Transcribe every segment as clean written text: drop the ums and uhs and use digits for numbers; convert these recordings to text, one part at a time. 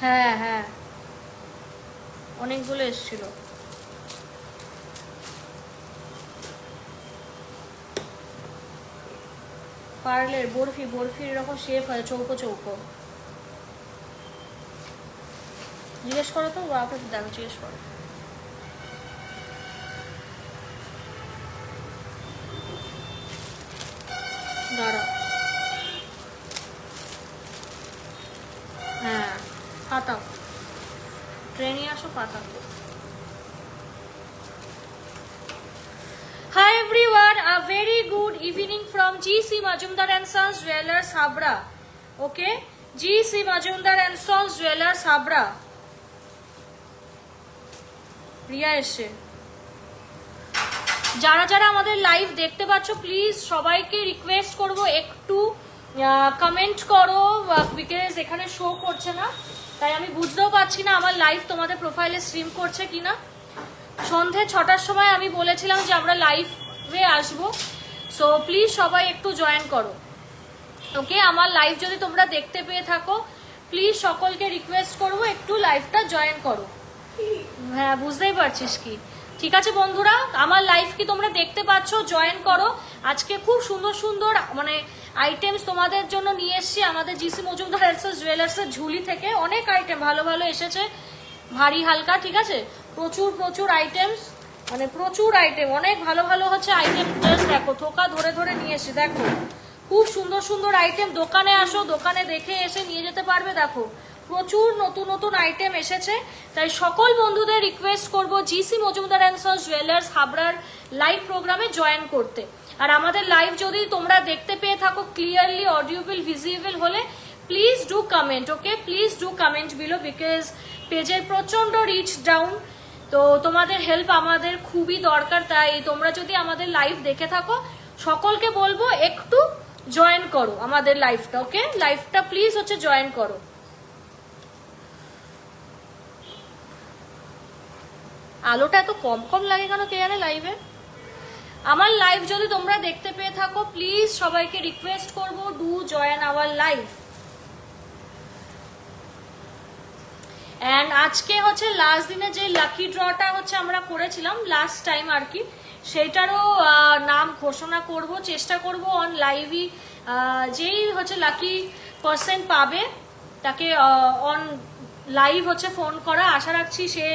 হ্যাঁ হ্যাঁ, অনেকগুলো এসেছিল। পার্লের বরফির এরকম শেপ হয়, চৌকো চৌকো। জিজ্ঞেস করো তো, বাপরে দেখো, জিজ্ঞেস করো। দাঁড়া, হ্যাঁ পাতাও, ট্রেনে আসো পাতা। Hi everyone, a very good evening from GC Majumdar and Sons Jewelers Habra. Okay, GC Majumdar and Sons Jewelers Habra. Riya এসে, যারা যারা আমাদের লাইভ দেখতে পাচ্ছ প্লিজ সবাইকে রিকোয়েস্ট করব একটু কমেন্ট করো, বিকজ এখানে শো করছে না, তাই আমি বুঝতেও পারছি না আমার লাইভ তোমাদের প্রোফাইলে স্ট্রিম করছে কিনা। সন্ধে 6টার সময় আমি বলেছিলাম যে আমরা লাইভে আসবো, সো প্লিজ সবাই একটু জয়েন করো। ওকে, আমার লাইভ যদি তোমরা দেখতে পেয়ে থাকো প্লিজ সকলকে রিকোয়েস্ট করবো একটু লাইভটা জয়েন করো। হ্যাঁ বুঝতেই পারছিস কি, ঠিক আছে বন্ধুরা, আমার লাইভ কি তোমরা দেখতে পাচ্ছ? জয়েন করো। আজকে খুব সুন্দর সুন্দর মানে আইটেমস তোমাদের জন্য নিয়ে এসেছি আমাদের জিসি মজুমদার জুয়েলার্সের ঝুলি থেকে। অনেক আইটেম ভালো ভালো এসেছে, ভারী হালকা, ঠিক আছে, প্রচুর প্রচুর আইটেমস, মানে প্রচুর আইটেম, অনেক ভালো ভালো হচ্ছে আইটেম। জাস্ট দেখো, থোকা ধরে ধরে নিয়ে এসেছি, দেখো খুব সুন্দর সুন্দর আইটেম। দোকানে আসো, দোকানে দেখে এসে নিয়ে যেতে পারবে। দেখো প্রচুর নতুন নতুন আইটেম এসেছে, তাই সকল বন্ধুদের রিকোয়েস্ট করব GC Majumdar and sons jewellers হাবড়ার লাইভ প্রোগ্রামে জয়েন করতে। আর আমাদের লাইভ যদি তোমরা দেখতে পেয়ে থাকো ক্লিয়ারলি অডিওবল ভিজিবল হলে please do comment. Okay, please do comment below, because পেজের প্রচন্ড রিচ ডাউন, তো তোমাদের হেল্প আমাদের খুবই দরকার। তাই তোমরা যদি আমাদের লাইভ দেখে থাকো সকলকে বলবো একটু জয়েন করো আমাদের লাইভটা। ওকে, লাইভটা প্লিজ হচ্ছে জয়েন করো। আলোটা এত কম কম লাগে কেন কে জানে লাইভে? আমার লাইভ যদি তোমরা দেখতে পেয়ে থাকো প্লিজ সবাইকে রিকোয়েস্ট করবো do join our live. And আজকে হচ্ছে লাস্ট দিনে যে লাকি ড্রটা হচ্ছে আমরা করেছিলাম লাস্ট টাইম আর কি, সেইটারও নাম ঘোষণা করব, চেষ্টা করব অন লাইভই। যেই হচ্ছে লাকি পার্সন পাবে তাকে অন লাইভ হচ্ছে ফোন করা, আশা রাখছি সে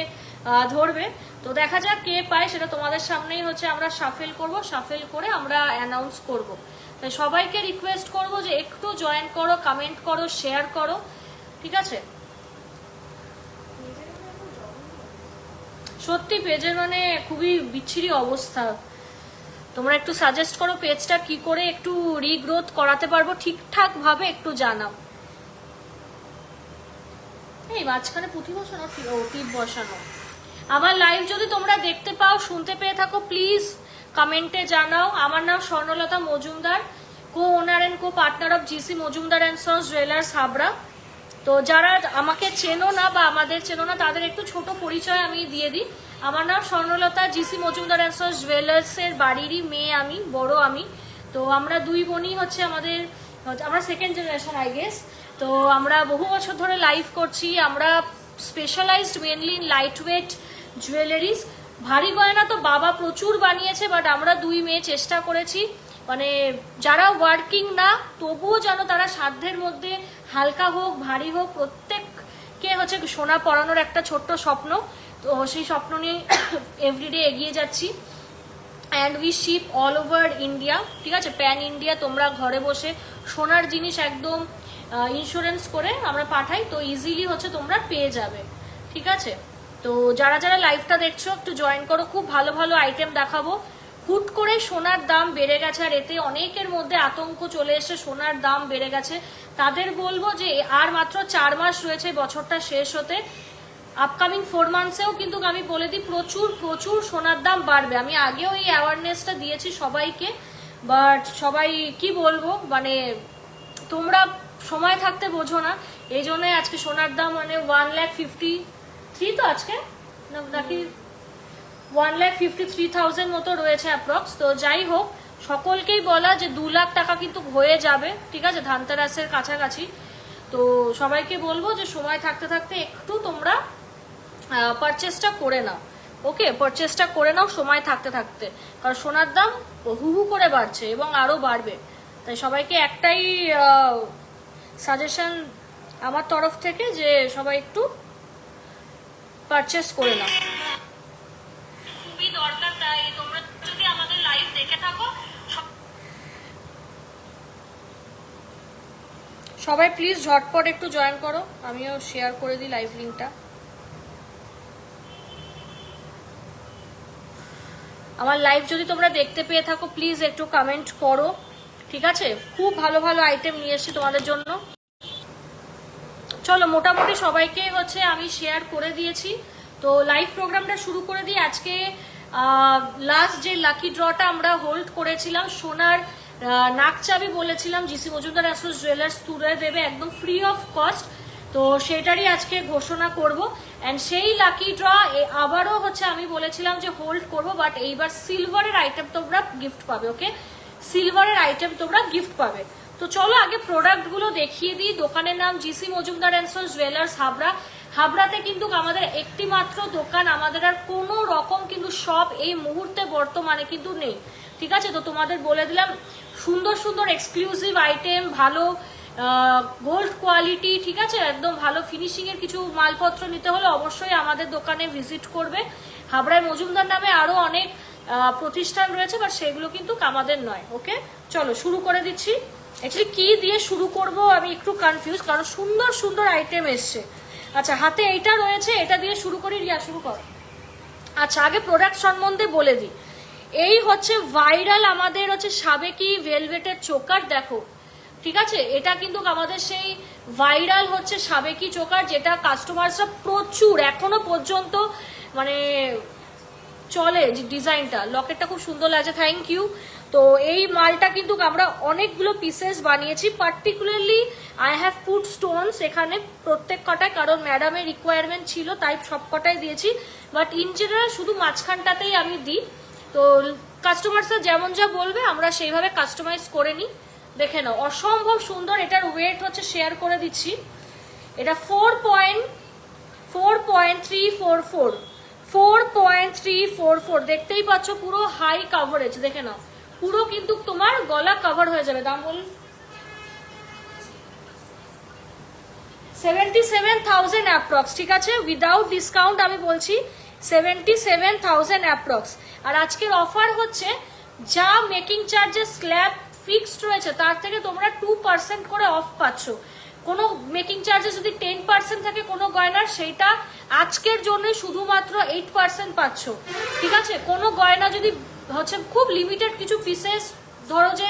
ধরবে। তো দেখা যাক কে পায়, সেটা তোমাদের সামনেই হচ্ছে আমরা শাফেল করব, শাফেল করে আমরা অ্যানাউন্স করব। তাই সবাইকে রিকোয়েস্ট করব যে একটু জয়েন করো, কমেন্ট করো, শেয়ার করো, ঠিক আছে? সত্যি পেজের মানে খুবই বিচ্ছিরি অবস্থা। তোমরা একটু সাজেস্ট করো পেজটা কি করে একটু রিগ্রোথ করাতে পারবো ঠিকঠাক ভাবে, একটু জানাও। এই মাঝখানে পুঁথি বসানো, টিপ বসানো। আমার লাইভ যদি তোমরা দেখতে পাও, শুনতে পেয়ে থাকো প্লিজ কমেন্টে জানাও। আমার নাম Swarnalata Majumdar, co owner and co partner of GC Majumdar and sons jewellers Habra. তো যারা আমাকে চেনো না বা আমাদের চেনো না তাদের একটু ছোট পরিচয় আমি দিয়ে দিই। আমার নাম স্বর্ণলতা, জিসি মজুমদার অ্যান্ড সন্স জুয়েলার্সের বাড়িরই মেয়ে আমি, বড় আমি। তো আমরা দুই বোনই হচ্ছে আমরা সেকেন্ড জেনারেশন আই গেস। তো আমরা বহু বছর ধরে লাইভ করছি। আমরা specialised mainly in light weight jewelleries. ভারী গয়না তো বাবা প্রচুর বানিয়েছে, বাট আমরা দুই মেয়ে চেষ্টা করেছি মানে যারা ওয়ার্কিং না তবুও যেন তারা সাধ্যের মধ্যে হালকা হোক ভারী হোক প্রত্যেককে হচ্ছে সোনা পরানোর একটা ছোট্ট স্বপ্ন। তো সেই স্বপ্ন নিয়ে এভরিডে এগিয়ে যাচ্ছি। And we ship all over India, ঠিক আছে, প্যান ইন্ডিয়া। তোমরা ঘরে বসে সোনার জিনিস একদম ইন্স্যুরেন্স করে আমরা পাঠাই, তো ইজিলি হচ্ছে তোমরা পেয়ে যাবে, ঠিক আছে? তো যারা যারা লাইভটা দেখছো একটু জয়েন করো, খুব ভালো ভালো আইটেম দেখাবো। হুট করে সোনার দাম বেড়ে গেছে, আর এতে অনেকের মধ্যে আতঙ্ক চলে এসে সোনার দাম বেড়ে গেছে। তাদের বলবো যে আর মাত্র 4 মাস রয়েছে বছরটা শেষ হতে। আপকামিং 4 মান্থসেও কিন্তু আমি বলে দিই প্রচুর প্রচুর সোনার দাম বাড়বে। আমি আগেও এই অ্যাওয়ারনেসটা দিয়েছি সবাইকে, বাট সবাই কি বলবো মানে তোমরা সময় থাকতে বোঝো না, এই জন্যই আজকে সোনার দাম মানে 1,53,000 তো আজকে নাকি 1,53,000 মতো রয়েছে অ্যাপ্রক্স। তো যাই হোক, সকলকেই বলা যে 2 লাখ টাকা কিন্তু হয়ে যাবে, ঠিক আছে, ধানতেরাসের কাছাকাছি। তো সবাইকে বলবো যে সময় থাকতে থাকতে একটু তোমরা পারচেসটা করে নাও। ওকে, পারচেসটা করে নাও সময় থাকতে থাকতে, কারণ সোনার দাম হু হু করে বাড়ছে এবং আরও বাড়বে। তাই সবাইকে একটাই সাজেশন আমার তরফ থেকে যে সবাই একটু পারচেস করে নাও, খুবই দরকার। তাই তোমরা যদি আমাদের লাইভ দেখে থাকো সবাই প্লিজ ঝটপট একটু জয়েন করো, আমিও শেয়ার করে দিই লাইভ লিঙ্কটা। আমার লাইভ যদি তোমরা দেখতে পেয়ে থাকো প্লিজ একটু কমেন্ট করো, ঠিক আছে? খুব ভালো ভালো আইটেম নিয়ে এসেছি তোমাদের জন্য। চলো মোটামুটি সবাইকে হচ্ছে আমি শেয়ার করে দিয়েছি, তো লাইভ প্রোগ্রামটা শুরু করে দিই। আজকে লাস্ট যে লাকি ড্রটা আমরা হোল্ড করেছিলাম, সোনার নাকচাবি বলেছিলাম জিসি মজুমদার অ্যাসোস জুয়েলার্স তুলে দেবে একদম ফ্রি অফ কস্ট, তো সেটারই আজকে ঘোষণা করব। অ্যান্ড সেই লাকি ড্র আবারও হচ্ছে আমি বলেছিলাম যে হোল্ড করব, বাট এইবার সিলভারের আইটেম তোমরা গিফট পাবে। ওকে, সিলভারের আইটেম তোমরা গিফট পাবে। তো চলো আগে প্রোডাক্টগুলো দেখিয়ে দিই। দোকানের নাম GC Majumdar and sons jewellers Habra. হাবড়াতে কিন্তু আমাদের একটি মাত্র দোকান, আমাদের আর কোনো রকম কিন্তু শপ এই মুহূর্তে বর্তমানে কিন্তু নেই, ঠিক আছে? তো তোমাদের বলে দিলাম সুন্দর সুন্দর এক্সক্লুসিভ আইটেম, ভালো গোল্ড কোয়ালিটি, ঠিক আছে, একদম ভালো ফিনিশিং এর কিছু মালপত্র নিতে হলে অবশ্যই আমাদের দোকানে ভিজিট করবে। হাবড়ায় মজুমদার নামে আরো অনেক প্রতিষ্ঠান রয়েছে, বাট সেগুলো কিন্তু আমাদের নয়। ওকে, চলো শুরু করে দিচ্ছি। অ্যাকচুয়ালি কি দিয়ে শুরু করব আমি একটু কনফিউজ, কারণ সুন্দর সুন্দর আইটেম এসছে। আচ্ছা, হাতে এইটা রয়েছে, এটা দিয়ে শুরু করি। রিয়া শুরু কর। আচ্ছা, আগে প্রোডাক্ট সম্বন্ধে বলে দিই। এই হচ্ছে ভাইরাল আমাদের হচ্ছে সাবেকি ভেলভেটের চোকার, দেখো, ঠিক আছে? এটা কিন্তু আমাদের সেই ভাইরাল হচ্ছে সাবেকি চোকার, যেটা কাস্টমারসরা প্রচুর এখনো পর্যন্ত মানে চলে। যে ডিজাইনটা, লকেটটা খুব সুন্দর লাগছে, থ্যাংক ইউ। তো এই মালটা কিন্তু আমরা অনেকগুলো পিসেস বানিয়েছি, particularly I have put Stones এখানে প্রত্যেক কটায়, কারণ ম্যাডামের রিকোয়ারমেন্ট ছিল তাই সব কটাই দিয়েছি, বাট ইন জেনারেল শুধু মাঝখানটাতেই আমি দিই। তো কাস্টমারসরা যেমন যা বলবে আমরা সেইভাবে কাস্টমাইজ করে নিই। দেখে নাও, অসম্ভব সুন্দর। এটার ওয়েট হচ্ছে শেয়ার করে দিচ্ছি, এটা 4.344 দেখতেই পাচ্ছ, পুরো হাই কাভারেজ। দেখে নাও, পুরো কিন্তু তোমার গলা কভার হয়ে যাবে। দাম বলুন 77,000 অ্যাপ্রক্স, ঠিক আছে? উইদাউট ডিসকাউন্ট আমি বলছি 77,000 অ্যাপ্রক্স। আর আজকের অফার হচ্ছে যা মেকিং চার্জেস স্ল্যাব ফিক্সড রয়েছে তার থেকে তোমরা 2% করে অফ পাচ্ছ। কোনো মেকিং চার্জেস যদি 10% থাকে কোনো গয়নার, সেইটা আজকের জন্য শুধুমাত্র 8% পাচ্ছ, ঠিক আছে? কোনো গয়না যদি হচ্ছে খুব লিমিটেড কিছু পিসেস ধরো যে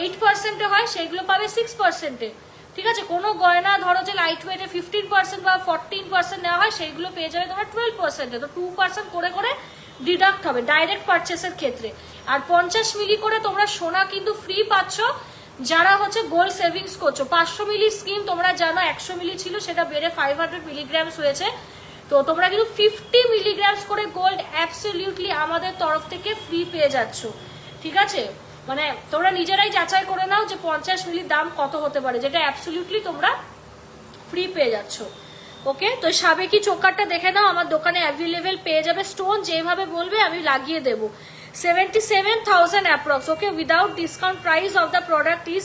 8% হয়, সেগুলো পাবে 6%-এ, ঠিক আছে? কোনো গয়না ধরো যে লাইট ওয়েটে 15% বা 14% নেওয়া হয়, সেইগুলো পেয়ে যাবে তোমরা 12%-এ। তো 2% করে করে ডিডাক্ট হবে ডাইরেক্ট পারচেসের ক্ষেত্রে। আর 50 মিলি করে তোমরা সোনা কিন্তু ফ্রি পাচ্ছ যারা হচ্ছে গোল্ড সেভিংস করছো। 500 মিলি স্কিম তোমরা জানো 100 মিলি ছিল, সেটা বেড়ে 500 মিলিগ্রামস হয়েছে। তো তোমরা কিন্তু 50 মিলিগ্রামস করে গোল্ড অ্যাবসলিউটলি আমাদের তরফ থেকে ফ্রি পেয়ে যাচ্ছ, ঠিক আছে? মানে তোমরা নিজেরাই যাচাই করে নাও যে 50 মিলির দাম কত হতে পারে, যেটা অ্যাবসলিউটলি তোমরা ফ্রি পেয়ে যাচ্ছ। ওকে, তো সাবেকি চোকারটা দেখে নাও, আমার দোকানে অ্যাভেলেবেল পেয়ে যাবে। স্টোন যেভাবে বলবে আমি লাগিয়ে দেবো। 77,000 approx. Okay, without discount price of the product is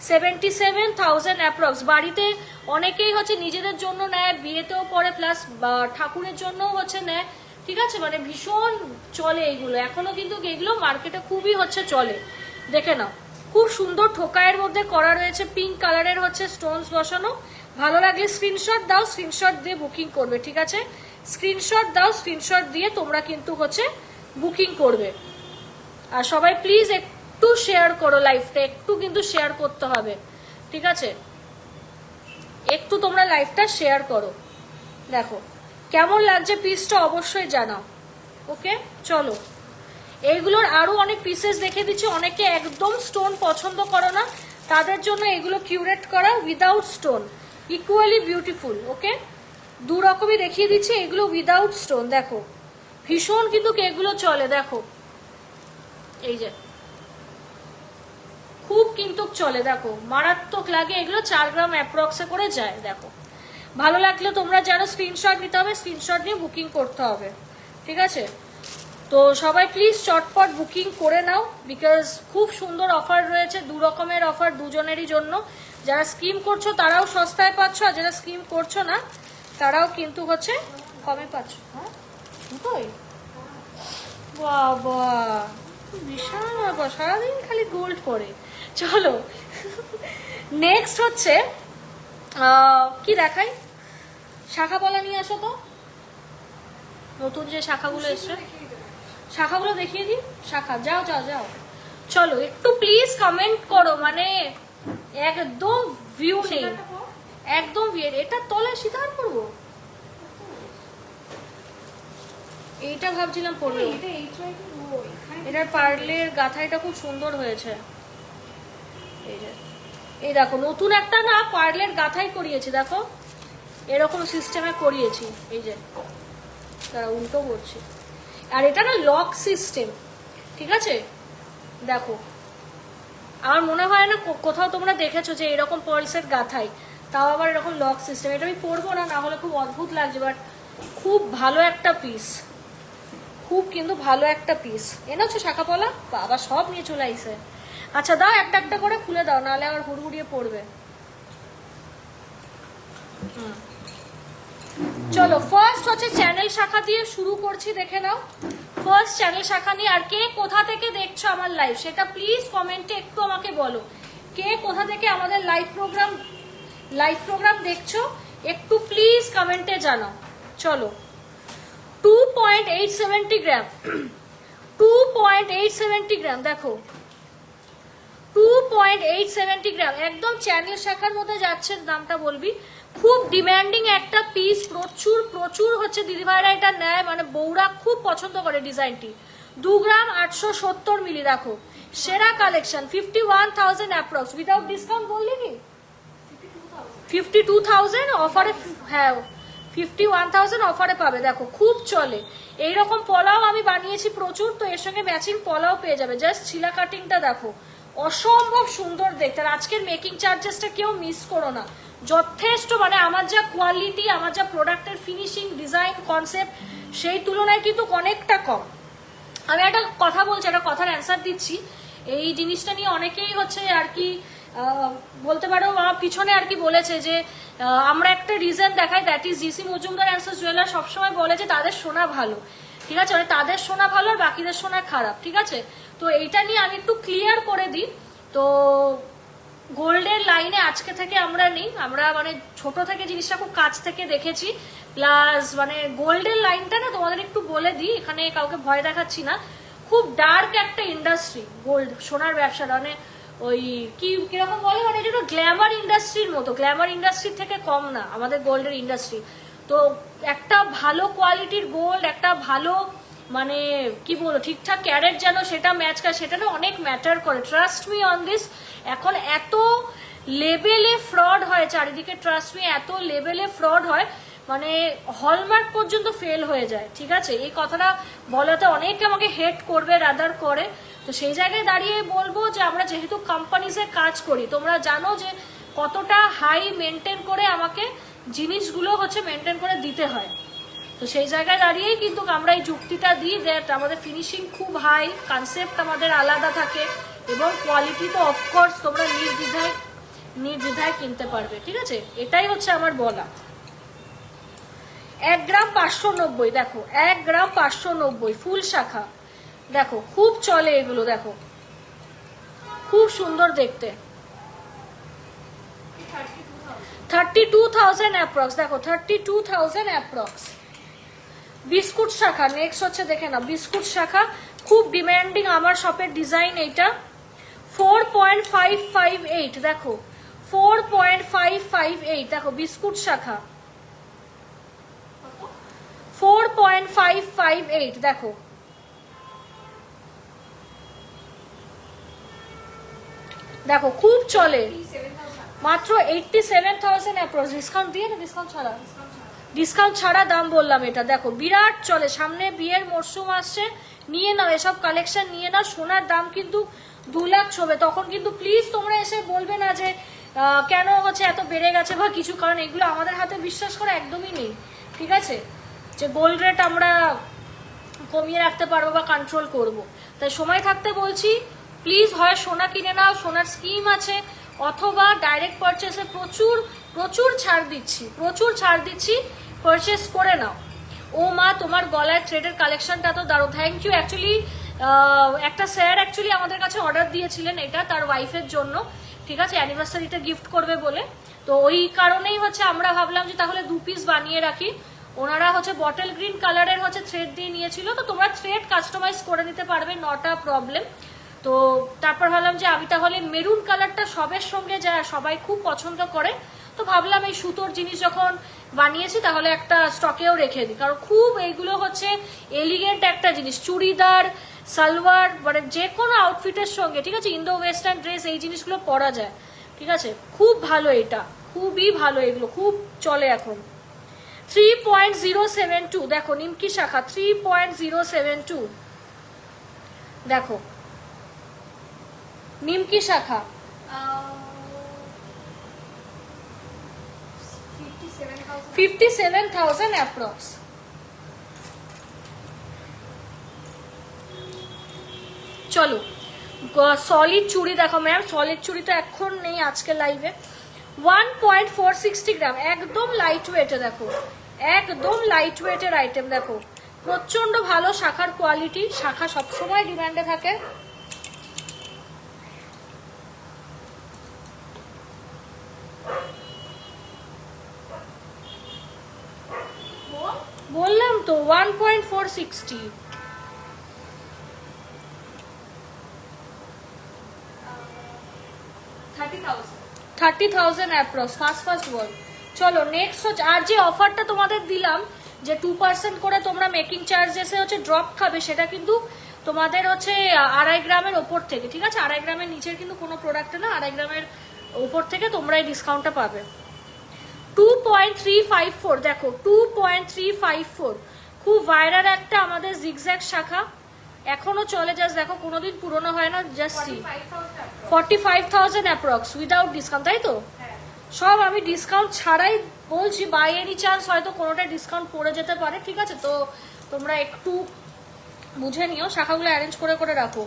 77,000 approx. বাড়িতে অনেকেই হচ্ছে নিজেদের জন্য নেয়, বিয়েতেও পরে, প্লাস ঠাকুরের জন্যও হচ্ছে নেয়, ঠিক আছে? মানে ভীষণ চলে এইগুলো এখনো, কিন্তু এগুলো মার্কেটে খুবই হচ্ছে চলে। দেখে নাও, খুব সুন্দর ঠোকায়ের মধ্যে করা রয়েছে, পিঙ্ক কালারের হচ্ছে স্টোনস বসানো। ভালো লাগলে স্ক্রিনশট দাও, স্ক্রিনশট দিয়ে বুকিং করবে, ঠিক আছে? স্ক্রিনশট দাও, স্ক্রিনশট দিয়ে তোমরা কিন্তু হচ্ছে বুকিং করবে। আর সবাই প্লিজ একটু শেয়ার করো লাইভটা, একটু কিন্তু শেয়ার করতে হবে, ঠিক আছে? একটু তোমরা লাইভটা শেয়ার করো। দেখো কেমন লাগছে পিসটা অবশ্যই জানাও। ওকে, চলো এইগুলোর আরো অনেক পিসেস দেখে দিচ্ছি। অনেকে একদম স্টোন পছন্দ করো না, তাদের জন্য এগুলো কিউরেট করা উইদাউট স্টোন, ইকুয়ালি বিউটিফুল। ওকে, দু রকমই দেখিয়ে দিচ্ছি। এগুলো উইদাউট স্টোন, দেখো ভীষণ কিন্তু এগুলো চলে। দেখো এই যে খুব কিন্তু চলে, দেখো মারাত্মক লাগে এগুলো, 4 গ্রাম অ্যাপ্রক্সে করে যায়। দেখো ভালো লাগলে তোমরা জানো স্ক্রিনশট নিতে হবে, স্ক্রিনশট নিয়ে বুকিং করতে হবে, ঠিক আছে? তো সবাই প্লিজ চটপট বুকিং করে নাও, বিকজ খুব সুন্দর অফার রয়েছে, 2 রকমের অফার দুজনেরই জন্য। যারা স্কিম করছো তারাও সস্তায় পাচ্ছ, আর যারা স্কিম করছো না তারাও কিন্তু হচ্ছে কমে পাচ্ছ। হ্যাঁ দুটোই, বাবা বিশাল ব্যাপার, সারাদিন খালি গোল্ড পরে। চলো নেক্সট হচ্ছে কি দেখাই, শাখা পলা নিয়ে আসো তো, নতুন যে শাখাগুলো এসছে শাখাগুলো দেখিয়ে দিই। শাখা যাও যাও যাও, চলো একটু প্লিজ কমেন্ট করো, মানে একদম ভিউ নেই, একদম এটা তলায় সীতাহার করবো, এইটা ভাবছিলাম পরবো। এটার পার্লের গাঁথাইটা খুব সুন্দর হয়েছে, এই যে এই দেখো নতুন একটা না পার্লের গাঁথাই করিয়েছি, দেখো এরকম সিস্টেমে করিয়েছি, এই যে তারা উল্টো করছি, আর এটা না লক সিস্টেম, ঠিক আছে? দেখো আমার মনে হয় না কোথাও তোমরা দেখেছো যে এরকম পার্লসের গাঁথাই, তাও আবার এরকম লক সিস্টেম। এটা আমি পরবো না, না হলে খুব অদ্ভুত লাগছে, বাট খুব ভালো একটা পিস, খুব কিন্তু ভালো একটা পিস। এনেছো শাখা পলা? বাবা সব নিয়ে চলে আইসে। আচ্ছা দাও একটা একটা করে খুলে দাও, নাহলে আবার হুড়হুড়িয়ে পড়বে। চলো ফার্স্ট হচ্ছে চ্যানেল শাখা দিয়ে শুরু করছি, দেখে নাও ফার্স্ট চ্যানেল শাখা নিয়ে। আর কে কোথা থেকে দেখছো আমার লাইভ সেটা প্লিজ কমেন্টে একটু আমাকে বলো, কে কোথা থেকে আমাদের লাইভ প্রোগ্রাম দেখছো একটু প্লিজ কমেন্টে জানাও। চলো 2.870 গ্রাম 2.870 গ্রাম, দেখো 2.870 গ্রাম, একদম চ্যানেল শাখার মধ্যে যাচ্ছে, দামটা বলবি। খুব ডিমান্ডিং একটা পিস, প্রচুর প্রচুর হচ্ছে দিদিভাইরা এটা নেয়, মানে বউরা খুব পছন্দ করে ডিজাইনটি। 2 গ্রাম 870 মিলি, দেখো সেরা কালেকশন, 51,000 অ্যাপ্রক্স, উইদাউট ডিসকাউন্ট বললি কি 52,000 অফারে, হ্যাঁ 51,000 অফারে পাবে। দেখো খুব চলে এইরকম পলাও, আমি বানিয়েছি প্রচুর, তো এর সঙ্গে ম্যাচিং পলাও পেয়ে যাবে। জাস্ট ছিলা কাটিংটা দেখো অসম্ভব সুন্দর দেখতে, আর আজকের মেকিং চার্জেসটা কেউ মিস করো না, যথেষ্ট, মানে আমার যা কোয়ালিটি, আমার যা প্রোডাক্টের ফিনিশিং, ডিজাইন, কনসেপ্ট, সেই তুলনায় কিন্তু অনেকটা কম। আমি একটা কথা বলছি, একটা কথার অ্যান্সার দিচ্ছি, এই জিনিসটা নিয়ে অনেকেই হচ্ছে আর কি বলতে পারো আমার পিছনে আর কি বলেছে যে আমরা একটা রিজন দেখাই, that is GC Majumdar and sons jeweller সবসময় বলে যে তাদের সোনা ভালো, ঠিক আছে, মানে তাদের সোনা ভালো আর বাকিদের সোনা খারাপ, ঠিক আছে? তো এইটা নিয়ে আমি একটু ক্লিয়ার করে দিই। তো গোল্ডের লাইনে আজকে থেকে আমরা নেই, আমরা মানে ছোট থেকে জিনিসটা খুব কাছ থেকে দেখেছি, প্লাস মানে গোল্ডের লাইনটা না তোমাদের একটু বলে দিই, এখানে কাউকে ভয় দেখাচ্ছি না, খুব ডার্ক একটা ইন্ডাস্ট্রি গোল্ড সোনার ব্যবসাটা, মানে ওই কিরকম বলে, মানে যেটা গ্ল্যামার ইন্ডাস্ট্রির মতো, গ্ল্যামার ইন্ডাস্ট্রির থেকে কম না আমাদের গোল্ডের ইন্ডাস্ট্রি। তো একটা ভালো কোয়ালিটির গোল্ড, একটা ভালো মানে কি বলবো ঠিকঠাক ক্যারেট যেন সেটা ম্যাচ করে, সেটা না অনেক ম্যাটার করে, ট্রাস্ট মি অন দিস। এখন এত লেভেলে ফ্রড হয় চারিদিকে, ট্রাস্ট মি এত লেভেলে ফ্রড হয়, মানে হলমার্ক পর্যন্ত ফেল হয়ে যায়, ঠিক আছে? এই কথাটা বলাতে অনেকে আমাকে হেট করবে, রাদার করে, তো সেই জায়গায় দাঁড়িয়ে বলবো যে আমরা যেহেতু কোম্পানিজে কাজ করি, তোমরা জানো যে কতটা হাই মেনটেন করে আমাকে জিনিসগুলো হচ্ছে মেনটেন করে দিতে হয়, তো সেই জায়গায় দাঁড়িয়েই কিন্তু আমরা এই যুক্তিটা দিই দ্যাট আমাদের ফিনিশিং খুব হাই, কনসেপ্ট আমাদের আলাদা থাকে, এবং কোয়ালিটি তো অফকোর্স তোমরা নির্দ্বিধায় কিনতে পারবে, ঠিক আছে? এটাই হচ্ছে আমার বলা। 1 গ্রাম 590, দেখো 1 গ্রাম 590 ফুল শাখা, দেখো খুব চলে এগুলো, দেখো খুব সুন্দর দেখতে। 32,000 অ্যাপ্রক্স, দেখো 32,000 অ্যাপ্রক্স। বিস্কুট শাখা নেক্সট হচ্ছে, দেখে না বিস্কুট শাখা খুব ডিমান্ডিং আমার শপের ডিজাইন, এইটা 4.558, দেখো 4.558, দেখো বিস্কুট শাখা 4.558, দেখো দেখো খুব চলে, মাত্র 87,000 অ্যাপ্রক্স, ডিসকাউন্ট দিয়ে না, ডিসকাউন্ট ছাড়া দাম বললাম এটা। দেখো বিরাট চলে, সামনে বিয়ের মরশুম আসছে, নিয়ে নাও এসব কালেকশন, নিয়ে নাও। সোনার দাম কিন্তু 2 লাখ ছবে, তখন কিন্তু প্লিজ তোমরা এসে বলবে না যে কেন হচ্ছে এত বেড়ে গেছে বা কিছু, কারণ এগুলো আমাদের হাতে বিশ্বাস করা একদমই নেই, ঠিক আছে, যে গোল্ড রেট আমরা কমিয়ে রাখতে পারবো বা কন্ট্রোল করব। তাই সময় থাকতে বলছি প্লিজ হয় সোনা কিনে নাও, সোনার স্কিম আছে, অথবা ডাইরেক্ট পারচেসে প্রচুর প্রচুর ছাড় দিচ্ছি, পারচেস করে নাও। ও মা, তোমার গলায় থ্রেডের কালেকশনটা তো দারুণ, থ্যাংক ইউ। অ্যাকচুয়ালি একটা স্যার অ্যাকচুয়ালি আমাদের কাছে অর্ডার দিয়েছিলেন এটা তার ওয়াইফের জন্য, ঠিক আছে, অ্যানিভার্সারিতে গিফট করবে বলে, তো ওই কারণেই হচ্ছে আমরা ভাবলাম যে তাহলে 2 পিস বানিয়ে রাখি। ওনারা হচ্ছে বটল গ্রিন কালারের হচ্ছে থ্রেড দিয়ে নিয়েছিল, তো তোমরা থ্রেড কাস্টমাইজ করে নিতে পারবে, নট আ প্রবলেম। তো তারপর ভাবলাম যে আমি তাহলে মেরুন কালারটা সবের সঙ্গে যা সবাই খুব পছন্দ করে, তো ভাবলাম এই সুতোর জিনিস যখন বানিয়েছি তাহলে একটা স্টকেও রেখে দিই, কারণ খুব এইগুলো হচ্ছে এলিগেন্ট একটা জিনিস, চুড়িদার সালোয়ার মানে যে কোনো আউটফিটের সঙ্গে, ঠিক আছে, ইন্দো ওয়েস্টার্ন ড্রেস এই জিনিসগুলো পরা যায়, ঠিক আছে, খুব ভালো, এটা খুবই ভালো, এগুলো খুব চলে এখন। 3.072 দেখো নিমকি শাখা 3.072 দেখো নিমকি শাখা 57,000 অ্যাপ্রক্স। চলো সলিড চুড়ি দেখো ম্যাম, সলিড চুড়ি তো এখন নেই আজকে লাইভে। 1.460 গ্রাম, একদম লাইট ওয়েটে, দেখো একদম লাইট ওয়েটের আইটেম, দেখো প্রচন্ড ভালো শাখার কোয়ালিটি, শাখা সবসময় ডিমান্ডে থাকে। বললাম তো 1.460, 30,000 অ্যাপ্রক্স, ফার্স্ট বল। চলো নেক্সট হচ্ছে, আর যে অফারটা তোমাদের দিলাম যে 2% করে তোমরা মেকিং চার্জেসে হচ্ছে ড্রপ খাবে, সেটা কিন্তু তোমাদের হচ্ছে 2.5 গ্রামের ওপর থেকে, ঠিক আছে, 2.5 গ্রামের নিচের কিন্তু কোনো প্রোডাক্টে না, 2.5 গ্রামের ওপর থেকে তোমরা এই ডিসকাউন্টটা পাবে। 2.354 দেখো 2.354, খুব ভাইরাল একটা আমাদের জিগজ্যাগ শাখা, এখনো চলে, জাস্ট দেখো কোনোদিন পুরনো হয় না, just see 45,000 approx without discount, তাই তো, সব আমি ডিসকাউন্ট ছাড়াই বলছি, বাই এনি চান্স হয়তো কোনোটা ডিসকাউন্ট পড়ে যেতে পারে, ঠিক আছে, তো তোমরা একটু বুঝে নিও, শাখাগুলো অ্যারেঞ্জ করে করে রাখো।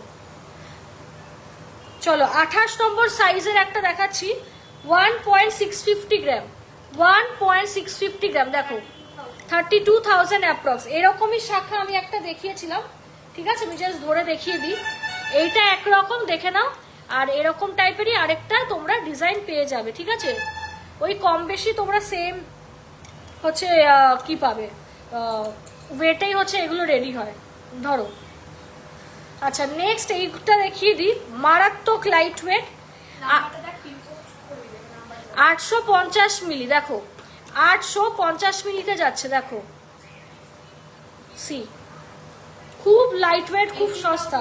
চলো 28 নম্বর সাইজের একটা দেখাচ্ছি, 1.650 গ্রাম, 1.650 গ্রাম দেখো 32,000 অ্যাপ্রক্স। এরকমই শাখা আমি একটা দেখিয়েছিলাম, ঠিক আছে, আমি জাস্ট ধরে দেখিয়ে দিই, এইটা একরকম দেখে নাও, আর এরকম টাইপেরই আরেকটা তোমরা ডিজাইন পেয়ে যাবে, ঠিক আছে, ওই কম বেশি তোমরা সেম হচ্ছে কি পাবে, ওয়েটেই হচ্ছে এগুলো রেডি হয়, ধরো। আচ্ছা নেক্সট এইটা দেখিয়ে দিই, মারাত্মক লাইট ওয়েট, 850 মিলি, দেখো 850 মিলিতে যাচ্ছে, দেখো সি, খুব লাইট ওয়েট, খুব সস্তা,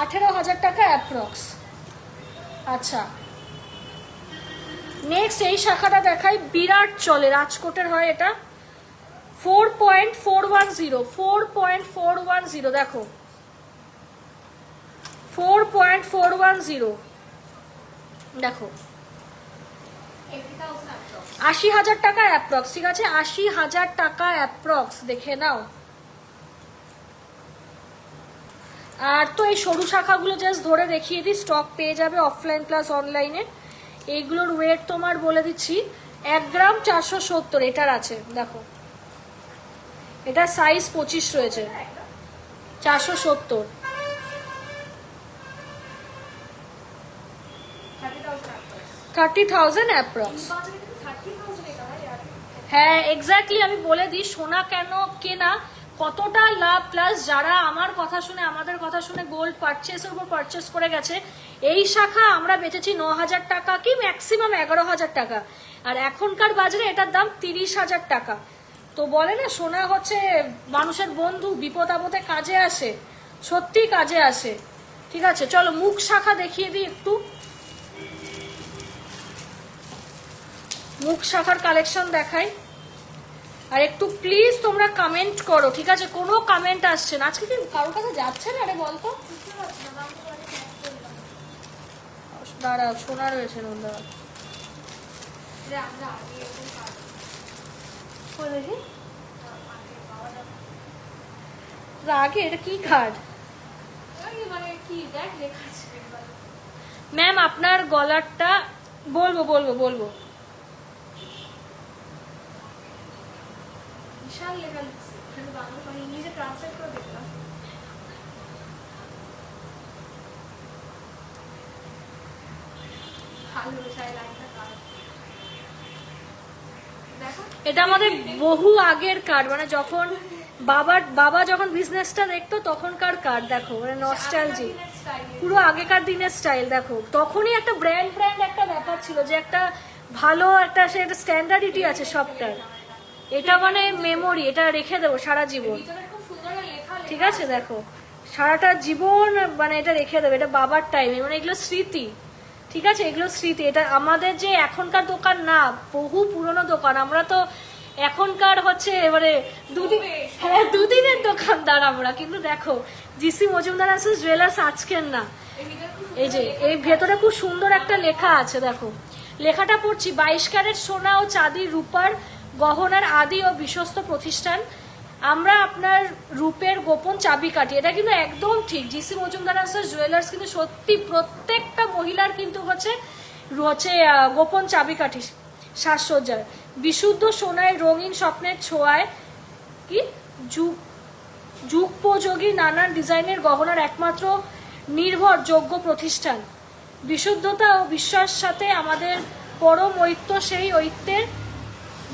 18,000 টাকা অ্যাপ্রক্স। আচ্ছা নেক্সট এই শাখাটা দেখাই, বিরাট চলে, রাজকোটের হয় এটা, 4.410, 4.410 দেখো 4.410 দেখো 80,000 টাকা অ্যাপ্রক্স, ঠিক আছে, 80,000 টাকা অ্যাপ্রক্স, দেখে নাও। আর তো এই সরু শাখাগুলো জাস্ট ধরে দেখিয়ে দিই, স্টক পেয়ে যাবে অফলাইন প্লাস অনলাইনে। এইগুলোর ওয়েট তোমার বলে দিচ্ছি, 1 গ্রাম 470 এটার আছে, দেখো এটা সাইজ 25 রয়েছে, 470, 30,000 অ্যাপ্রক্স। হ্যাঁ এক্স্যাক্টলি, আমি বলে দিই সোনা কেন কেনা, কতটা লাভ, প্লাস যারা আমার কথা শুনে, আমাদের কথা শুনে গোল্ড পারচেসের উপর পারচেস করে গেছে, এই শাখা আমরা বেচেছি 9,000 টাকা কি ম্যাক্সিমাম 11,000 টাকা, আর এখনকার বাজারে এটার দাম 30,000 টাকা। তো বলে না সোনা হচ্ছে মানুষের বন্ধু, বিপদ আপদে কাজে আসে, সত্যি কাজে আসে, ঠিক আছে। চলো মুখ শাখা দেখিয়ে দিই একটু, মুখ শাখার কালেকশন দেখাই, আর একটু প্লিজ তোমরা কমেন্ট করো, ঠিক আছে, কোনো কমেন্ট আসছে না আজকে, কি কারোর কাছে যাচ্ছে না, আরে বলতো দাঁড়া, সোনা রয়েছে নন্দা। আগে এটা কি কার্ড? ম্যাম আপনার গলারটা বলবো বলবো বলবো। বিশাল লেখা লিখছে, বাংলা মানে ইংলিশে ট্রান্সলেট করে দেখলাম। এটা আমাদের বহু আগের কার্ড, মানে যখন বাবা যখন বিজনেসটা দেখতো তখনকার কার্ড। দেখো মানে নস্টালজি, পুরো আগেকার দিনের স্টাইল। দেখো তখনই একটা ব্র্যান্ড একটা ব্যাপার ছিল, যে একটা ভালো একটা সে একটা স্ট্যান্ডার্ডিটি আছে সবটার। এটা মানে মেমোরি, এটা রেখে দেবো সারা জীবন, ঠিক আছে? দেখো সারাটা জীবন মানে এটা রেখে দেবো, এটা বাবার টাইমে, মানে এগুলো স্মৃতি, ঠিক আছে? এগুলো স্মৃতি। এটা আমাদের যে এখনকার দোকান না, বহু পুরনো দোকান। আমরা তো এখনকার হচ্ছে এবারে দুদিনের দোকানদার আমরা, কিন্তু দেখো জিসি মজুমদার জুয়েলার্স আজকের না। এই যে এই ভেতরে খুব সুন্দর একটা লেখা আছে, দেখো লেখাটা পড়ছি। 22 ক্যারেট সোনা ও চাঁদির রূপার গহনার আদি ও বিশ্বস্ত প্রতিষ্ঠান, আমরা আপনার রূপের গোপন চাবিকাঠি। এটা কিন্তু একদম ঠিক। জিসি মজুমদার জুয়েলার্স কিন্তু সত্যি প্রত্যেকটা মহিলার কিন্তু হচ্ছে গোপন চাবিকাঠি সাজসজ্জার। বিশুদ্ধ সোনায় রঙিন স্বপ্নের ছোঁয়ায় কি যুগোপযোগী নানান ডিজাইনের গহনার একমাত্র নির্ভরযোগ্য প্রতিষ্ঠান। বিশুদ্ধতা ও বিশ্বাস সাথে আমাদের পরম ঐক্য, সেই ঐক্যের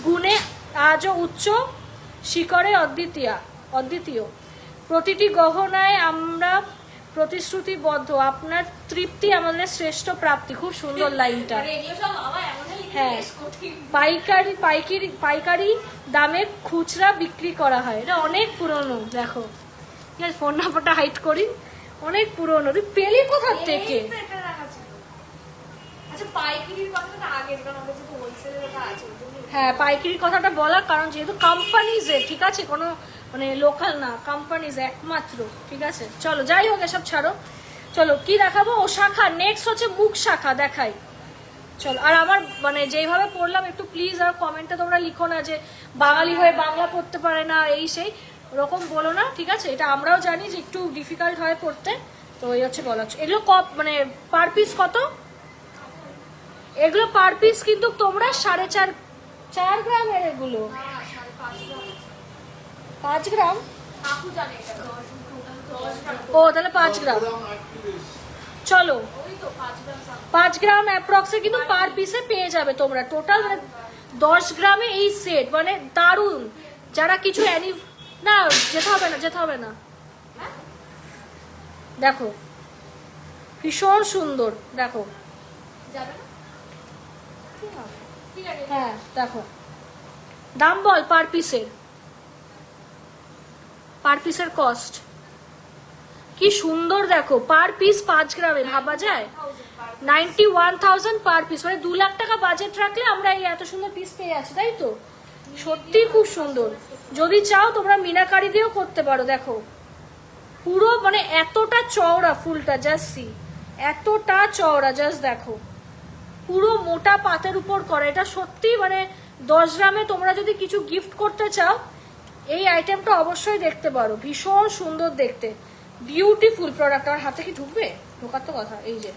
গুণে আজও উচ্চ শিখরে অদ্বিতীয়। প্রতিটি গহনায় আমরা প্রতিশ্রুতিবদ্ধ, আপনার তৃপ্তি আমাদের শ্রেষ্ঠ প্রাপ্তি। খুব সুন্দর লাইনটা। হ্যাঁ, পাইকারি দামে খুচরা বিক্রি করা হয়। এটা অনেক পুরনো। দেখো ফোন নাম্বারটা হাইড করি, অনেক পুরনো। তুই পেলি কোথা থেকে? হ্যাঁ, পাইকারির কথাটা বলার কারণ যেহেতু কোম্পানিজে, ঠিক আছে, কোনো মানে লোকাল না, কোম্পানিজ একমাত্র, ঠিক আছে? চলো যাই হোক, এসব ছাড়ো। চলো কি দেখাবো? ও শাখা, নেক্সট হচ্ছে মুখ শাখা দেখাই। চলো, আর আমার মানে যেইভাবে পড়লাম একটু প্লিজ আর কমেন্টে তোমরা লিখো না যে বাঙালি হয়ে বাংলা পড়তে পারে না, এই সেই ওরকম বলো না, ঠিক আছে? এটা আমরাও জানি যে একটু ডিফিকাল্ট হয় পড়তে, তো এই হচ্ছে বলা। এগুলো মানে পার পিস কত? এগুলো পার পিস কিন্তু তোমরা 4.5 গ্রামের, এগুলো 5 গ্রাম। ও তাহলে 5 গ্রাম। চলো 5 গ্রাম অ্যাপ্রক্সে কিন্তু পার পিসে পেয়ে যাবে তোমরা। টোটাল মানে 10 গ্রামে এই সেট, মানে দারুণ। যারা কিছু না যেতে হবে না, দেখো ভীষণ সুন্দর। দেখো হ্যাঁ, দেখো দাম বল পার পিসের কস্ট কি সুন্দর। দেখো পার পিস 5 গ্রামে, ভাবা যায় 91,000 পার পিস, মানে 2 লাখ টাকা বাজেট রাখলে আমরা এই এত সুন্দর পিস পেয়ে আছি, তাই তো? সত্যি খুব সুন্দর। যদি চাও তোমরা মিনাকারি দিয়েও করতে পারো। দেখো পুরো মানে এতটা চওড়া ফুলটা, জাস্ট এতটা চওড়া, জাস্ট দেখো পুরো মোটা পাতের উপর করা। এটা সত্যি মানে 10 গ্রামে তোমরা যদি কিছু গিফট করতে চাও এই আইটেমটা অবশ্যই দেখতে পারো। ভীষণ সুন্দর দেখতে, বিউটিফুল প্রোডাক্ট। আমার হাতে কি ঢুকবে? ঢোকার তো কথা। এই যে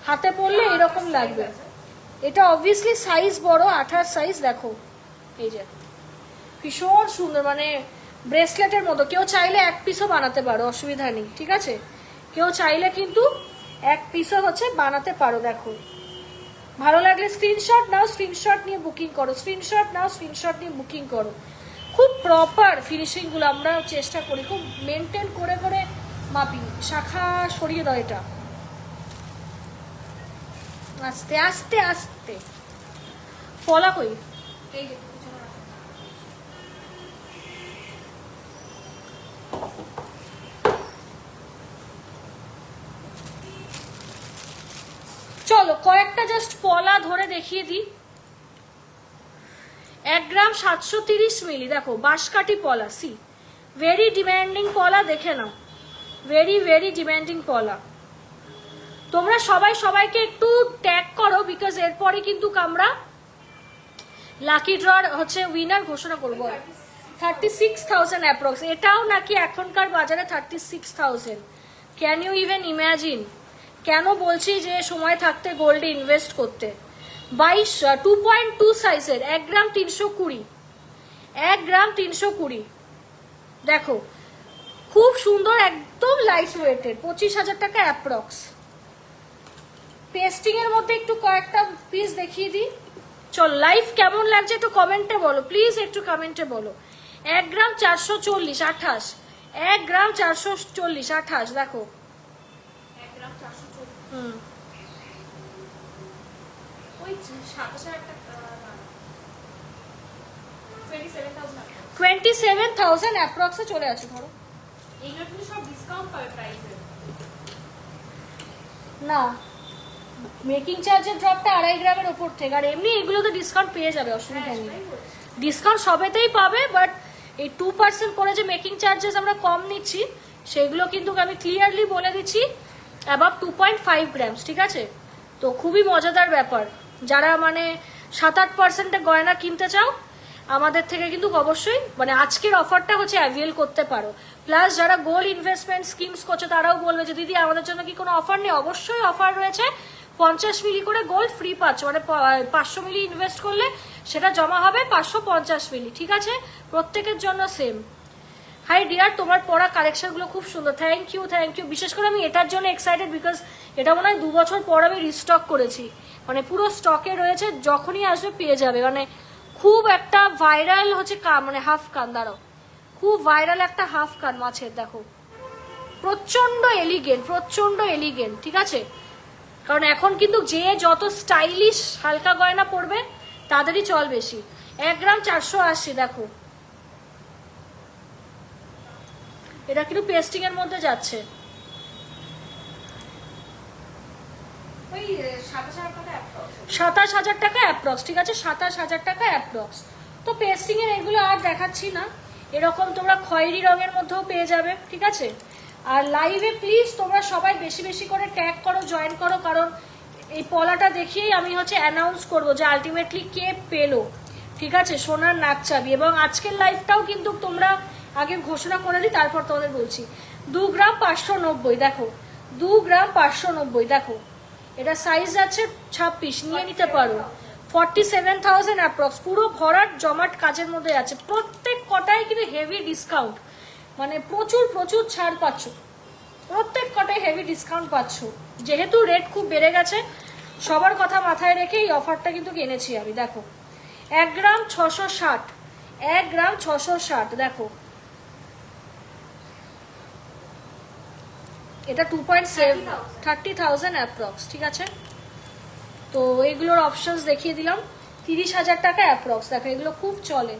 হাতে পরলে এরকম লাগবে। এটা অবভিয়াসলি সাইজ বড়, 28 সাইজ। দেখো এই যে ভীষণ সুন্দর, মানে ব্রেসলেটের মতো। কেউ চাইলে 1 পিসও বানাতে পারো, অসুবিধা নেই, ঠিক আছে? কেউ চাইলে কিন্তু 1 পিসও হচ্ছে বানাতে পারো। দেখো ভালো লাগলে স্ক্রিনশট নাও, স্ক্রিনশট নিয়ে বুকিং করো, স্ক্রিনশট নাও, স্ক্রিনশট নিয়ে বুকিং করো। খুব প্রপার ফিনিশিংগুলো আমরা চেষ্টা করি, খুব মেনটেন করে করে মাপি। শাখা সরিয়ে দাও, এটা আস্তে আস্তে আস্তে। ফলা কই? চলো কয়েকটা জাস্ট পলা ধরে দেখিয়ে দিই। 1 গ্রাম 730 মিলি। দেখো বাঁশকাঠি পলা, সি ভেরি ডিম্যান্ডিং পলা, দেখে নাও, ভেরি ভেরি ডিম্যান্ডিং পলা। তোমরা সবাই সবাইকে একটু ট্যাগ করো, বিকজ এরপরে কিন্তু আমরা লাকি ড্রর হচ্ছে উইনার ঘোষণা করবো। 36,000 অ্যাপ্রক্স, এটাও নাকি এখনকার বাজারে 36,000। Can you even imagine? কেন বলছি যে সময় থাকতে গোল্ডে ইনভেস্ট করতে। 2.2 সাইজের 1 গ্রাম 320, 1 গ্রাম 320 দেখো, খুব সুন্দর, একদম লাইট ওয়েটের, 25,000 টাকা অ্যাপ্রক্স। পেস্টিং এর মধ্যে একটু কয়েকটা পিস দেখিয়ে দিই। চল, লাইভ কেমন লাগছে একটু কমেন্টে বলো প্লিজ, একটু কমেন্টে বলো। 1 গ্রাম 440 28, 1 গ্রাম 440 28 দেখো। 1 গ্রাম 440 হুম, ওই 27,000 টাকা 27,000 টাকা। 27,000 অ্যাপ্রক্সে চলে আছে ধরো। এইগুলো কিন্তু সব ডিসকাউন্ট পাবে প্রাইসে। না, মেকিং চার্জের ড্রপটা 2.5 গ্রামের উপর থেকে, আর এমনি এগুলো তো ডিসকাউন্ট পেয়ে যাবে, অসুবিধা নেই। ডিসকাউন্ট সবেতেই পাবে, বাট এই 2% করে যে মেকিং চার্জেস আমরা কম নিচ্ছি সেগুলো কিন্তু আমি ক্লিয়ারলি বলে দিচ্ছি অ্যাবাভ 2.5 গ্রামস, ঠিক আছে? তো খুবই মজাদার ব্যাপার। যারা মানে 7-8% গয়না কিনতে চাও আমাদের থেকে কিন্তু অবশ্যই মানে আজকের অফারটা হচ্ছে অ্যাভেল করতে পারো। প্লাস যারা গোল্ড ইনভেস্টমেন্ট স্কিমস করছে তারাও বলবে যে দিদি আমাদের জন্য কি কোনো অফার নেই? অবশ্যই অফার রয়েছে। 50 মিলি করে গোল্ড ফ্রি পাচ্ছ, মানে 500 মিলি ইনভেস্ট করলে সেটা জমা হবে 550 মিলি, ঠিক আছে? প্রত্যেকের জন্য সেম। হাই ডিয়ার, তোমার পরা কালেকশনগুলো খুব সুন্দর, থ্যাংক ইউ থ্যাংক ইউ। বিশেষ করে আমি এটার জন্য এক্সাইটেড, বিকজ এটা মনে হয় 2 বছর পর আমি রিস্টক করেছি, মানে পুরো স্টকে রয়েছে, যখনই আসবে পেয়ে যাবে। মানে খুব একটা ভাইরাল হচ্ছে মানে হাফ কান, দাঁড়াও, খুব ভাইরাল একটা হাফ কান মাছের, দেখো প্রচন্ড এলিগেন্ট, ঠিক আছে? কারণ এখন কিন্তু যে যত স্টাইলিশ হালকা গয়না পরবে তাদেরই চল বেশি। 1 গ্রাম 480 দেখো, এটা কিন্তু পেস্টিং এর মধ্যে যাচ্ছে। ওই 27,000 টাকা অ্যাপ্রক্স। 27,000 টাকা অ্যাপ্রক্স, ঠিক আছে? 27,000 টাকা অ্যাপ্রক্স। তো পেস্টিং এর এগুলো আর দেখাচ্ছি না, এরকম তোমরা খয়েরি রঙের মধ্যেও পেয়ে যাবে, ঠিক আছে? আর লাইভে প্লিজ তোমরা সবাই বেশি বেশি করে ট্যাগ করো, জয়েন করো, কারণ এই পলাটা দেখিয়েই আমি হচ্ছে অ্যানাউন্স করবো যে আলটিমেটলি কে পেলো, ঠিক আছে, সোনার নাক চাবি। এবং আজকের লাইভটাও কিন্তু তোমরা আগে ঘোষণা করে দিই, তারপর তোমাদের বলছি। 2 গ্রাম 590 দেখো, 2 গ্রাম 590 দেখো, এটা সাইজ আছে 26, নিয়ে নিতে পারো। 47,000 অ্যাপ্রক্স, পুরো ভরাট জমাট কাজের মধ্যে আছে। প্রত্যেক কটাই কিন্তু হেভি ডিসকাউন্ট, মানে প্রচুর প্রচুর ছাড় পাচ্ছ, প্রত্যেক কটাই হেভি ডিসকাউন্ট পাচ্ছ। যেহেতু রেট খুব বেড়ে গেছে, সবার কথা মাথায় রেখে এই অফারটা কিন্তু কিনেছি আমি। দেখো 1 গ্রাম 660, 1 গ্রাম 660 দেখো, এটা 2.7 30,000 অ্যাপ্রক্স, ঠিক আছে? তো এগুলোর অপশনস দেখিয়ে দিলাম। 30,000 টাকা অ্যাপ্রক্স, দেখো এগুলো খুব চলে,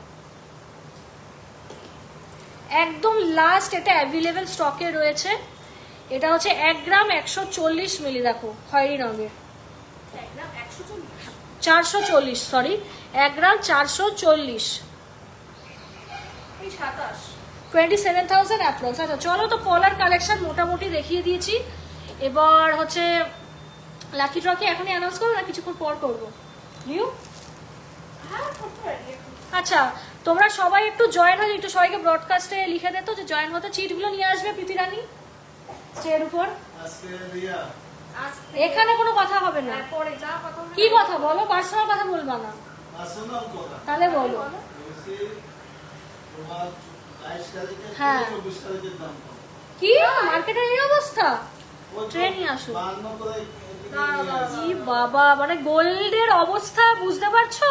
একদম লাস্ট, এটা অ্যাভেলেবেল স্টকে রয়েছে। এটা হচ্ছে 1 গ্রাম 140 মিলি দেখো, খয়েরি রঙের, 1 গ্রাম 140 440 সরি, 1 গ্রাম 440, ওই 27। 27,000 অ্যাপ্রক্স। আচ্ছা চলো, তো কলার কালেকশন মোটামুটি দেখিয়ে দিয়েছি। এবার হচ্ছে লাকি ড্রকে এখনই অ্যানাউন্স করবো না কিছুক্ষণ পর করবো? নিউ হ্যাঁ, কত রেডি। আচ্ছা, তোমরা সবাই একটু জয়েন হয়ে একটু সবাইকে ব্রডকাস্টে লিখে দিত যে জয়েন হতে। চিটগুলো নিয়ে আসবে প্রীতি রানী স্টের উপর। এখানে কোনো কথা হবে না। পরে যা কথা কি কথা বলো? পার্সোনাল কথা বলবা না, তাহলে বলো। হ্যাঁ, কি মার্কেটের এই অবস্থা? ট্রেনই আসো। কি বাবা, মানে গোল্ডের অবস্থা বুঝতে পারছো?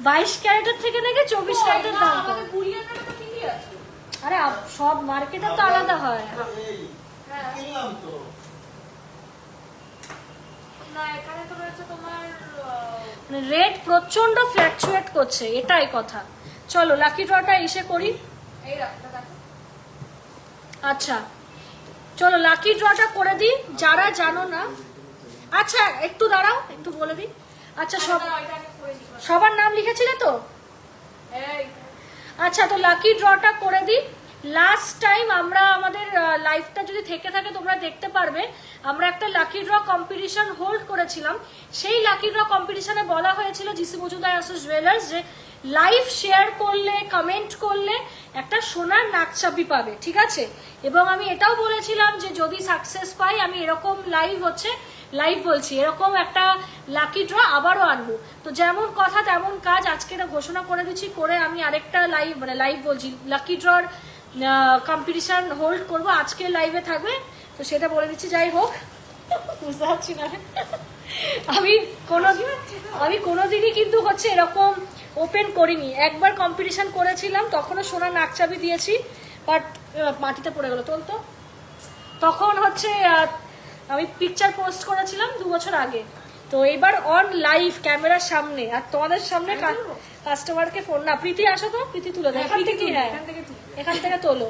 22 ক্যারেটের থেকে নাকি 24 ক্যারেটের দাম। আমাদের বুলিয়ান তো ঠিকই আছে। আরে সব মার্কেটে তো আলাদা হয়। হ্যাঁ, না এখানে তো রয়েছে তোমার রেট প্রচন্ড ফ্ল্যাকচুয়েট করছে, এটাই কথা। চলো লাকি ড্রটা এসে করি। এই রাখটা দেখো। আচ্ছা চলো লাকি ড্রটা করে দিই, যারা জানো না। আচ্ছা একটু দাঁড়াও, একটু বলে দিই। আচ্ছা সবার নাম লিখেছিলে তো? এই আচ্ছা, তো লাকি ড্রটা করে দিই। লাস্ট টাইম আমরা আমাদের লাইফটা যদি থেকে থাকে তোমরা দেখতে পারবে, আমরা একটা লাকি ড্র কম্পিটিশন হোল্ড করেছিলাম। সেই লাকি ড্র কম্পিটিশনে বলা হয়েছিল জিসি মজুমদার অ্যাসোস জুয়েলার্স যে লাইভ শেয়ার করলে, কমেন্ট করলে একটা সোনার নাকচাবি পাবে, ঠিক আছে। এবং আমি এটাও বলেছিলাম যে যদি সাকসেস পাই আমি এরকম লাইভ বলছি এরকম একটা লাকি ড্র আবারও আনবো। তো যেমন কথা তেমন কাজ, আজকে এটা ঘোষণা করে দিচ্ছি, করে আমি আরেকটা লাইভ বলছি লাকি ড্রর কম্পিটিশন হোল্ড করব, আজকে লাইভে থাকবে, তো সেটা বলে দিচ্ছি। যাই হোক, বুঝতে পারছি না আমি কোনোদিনই কিন্তু হচ্ছে এরকম ওপেন করিনি। একবার কম্পিটিশন করেছিলাম, তখনও সোনার নাকচাবি দিয়েছি, বাট মাটিতে পড়ে গেল তো তখন হচ্ছে আমি পিকচার পোস্ট করেছিলাম 2 বছর আগে। তো এবার অন লাইভ ক্যামেরার সামনে আর তোমাদের সামনে কাস্টমারকে ফোন না, প্রীতি আসো তো, প্রীতি তুলে দেয় এখান থেকে, হ্যাঁ এখান থেকে তোলো।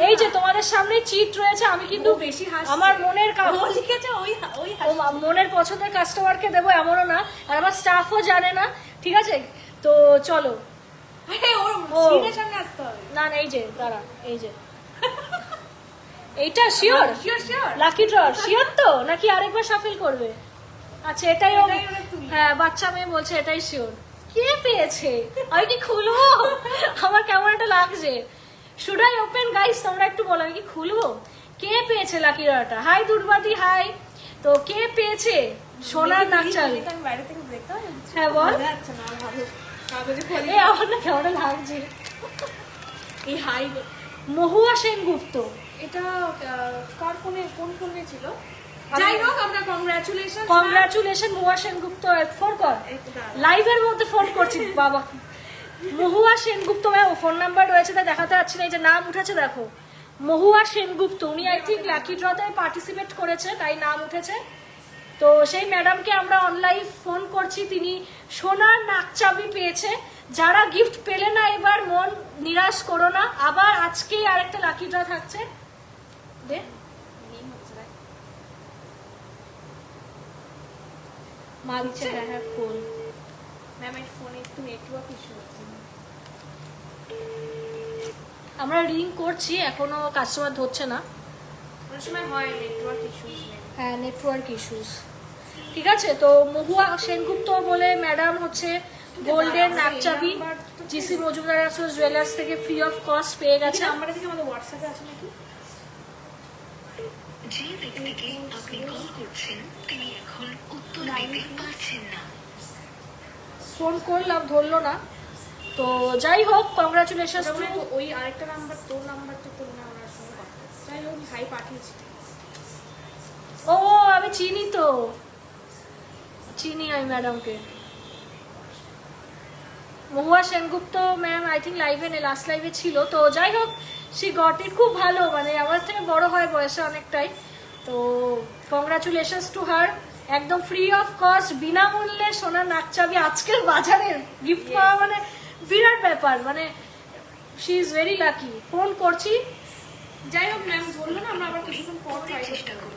এই যে তোমাদের সামনে চিট রয়েছে, আমি কিন্তু বেশি আমার মনের পছন্দের কাস্টমারকে দেবো এমনও না, আর আমার স্টাফও জানে না, ঠিক আছে। তো চলো, না এই যে দাঁড়া, এই যে এইটা শিওর লাকি ড্র শিওর তো, নাকি আরেকবার শাফল করবে? আচ্ছা এটাই, হ্যাঁ বাচ্চা মেয়ে বলছে এটাই শিওর। কে পেয়েছে? আমি কি খুলবো? আমার কেমন একটা লাগছে। Should I open guys? তোমরা একটু বলো, আমি কি খুলবো? কে পেয়েছে লাকি ড্রটা? Hi Durbati, hi. তো কে পেয়েছে সোনার নাকচাবি? হ্যাঁ বল। আমার না কেমন লাগছে। এই হাই মহুয়া সেনগুপ্ত, এটা কার ফোনে, কোন ফোনে ছিল? যাই হোক, আমরা কংগ্রাচুলেশন মহুয়া সেনগুপ্ত। ফোন কর, লাইভের মধ্যে ফোন করছি বাবা। মহুয়া সেনগুপ্ত ফোন নাম্বার রয়েছে, তাই দেখাতে পারছি না, এই যে নাম উঠেছে দেখো, মহুয়া সেনগুপ্ত। উনি আই থিঙ্ক লাকি ড্রতে পার্টিসিপেট করেছে, তাই নাম উঠেছে। তো সেই ম্যাডামকে আমরা অনলাইন ফোন করছি, তিনি সোনার নাকচাবি পেয়েছে। যারা গিফট পেলে না এবার মন নিরাশ করো না, আবার আজকেই আরেকটা লাকি ড্র থাকছে। দে মা দিচ্ছে, হ্যাঁ ফোন ম্যাম এর ফোনে একটু নেটওয়ার্ক ইস্যু হচ্ছে। আমরা রিং করছি, এখনো কাস্টমার ধরছে না। অনেক সময় হয় নেটওয়ার্ক ইস্যুস। হ্যাঁ নেটওয়ার্ক ইস্যুস, ঠিক আছে। তো মহুয়া সেনগুপ্ত বলে ম্যাডাম হচ্ছে গোল্ডেন নাকচাবি জিসি মজুমদার অ্যাসোস জুয়েলার্স থেকে ফ্রি অফ কস্ট পেয়ে গেছে। নাম্বারটা থেকে আমাদের হোয়াটসঅ্যাপে আছে নাকি? যে ব্যক্তিকে আপনি কল করছেন তিনি এখন উত্তর দিতে পারছেন না। ফোন করলাম, ধরলো না। তো যাই হোক, কংগ্রাচুলেশন। ওই আরেকটা নাম্বার, তোর নাম্বারটা তোর না ওনার সঙ্গে কথা। যাই হোক, ভাই পাঠিয়েছি। ও আমি চিনি, তো চিনি আমি ম্যাডামকে। মহুয়া সেনগুপ্ত ম্যাম আই থিঙ্ক লাইভে লাস্ট লাইভে ছিল। তো যাই হোক, সে গট ইট, খুব ভালো, মানে আমার থেকে বড় হয় বয়সে অনেকটাই। তো কংগ্রাচুলেশনস টু হার, একদম ফ্রি অফ কস্ট, বিনামূল্যে সোনার নাকচাবি আজকের বাজারে গিফট পাওয়া মানে বিরাট ব্যাপার, মানে she is very lucky. Phone করছি, যাই হোক ম্যাম বললো না, আমরা আবার কিছুক্ষণ পর ট্রাই চেষ্টা করব।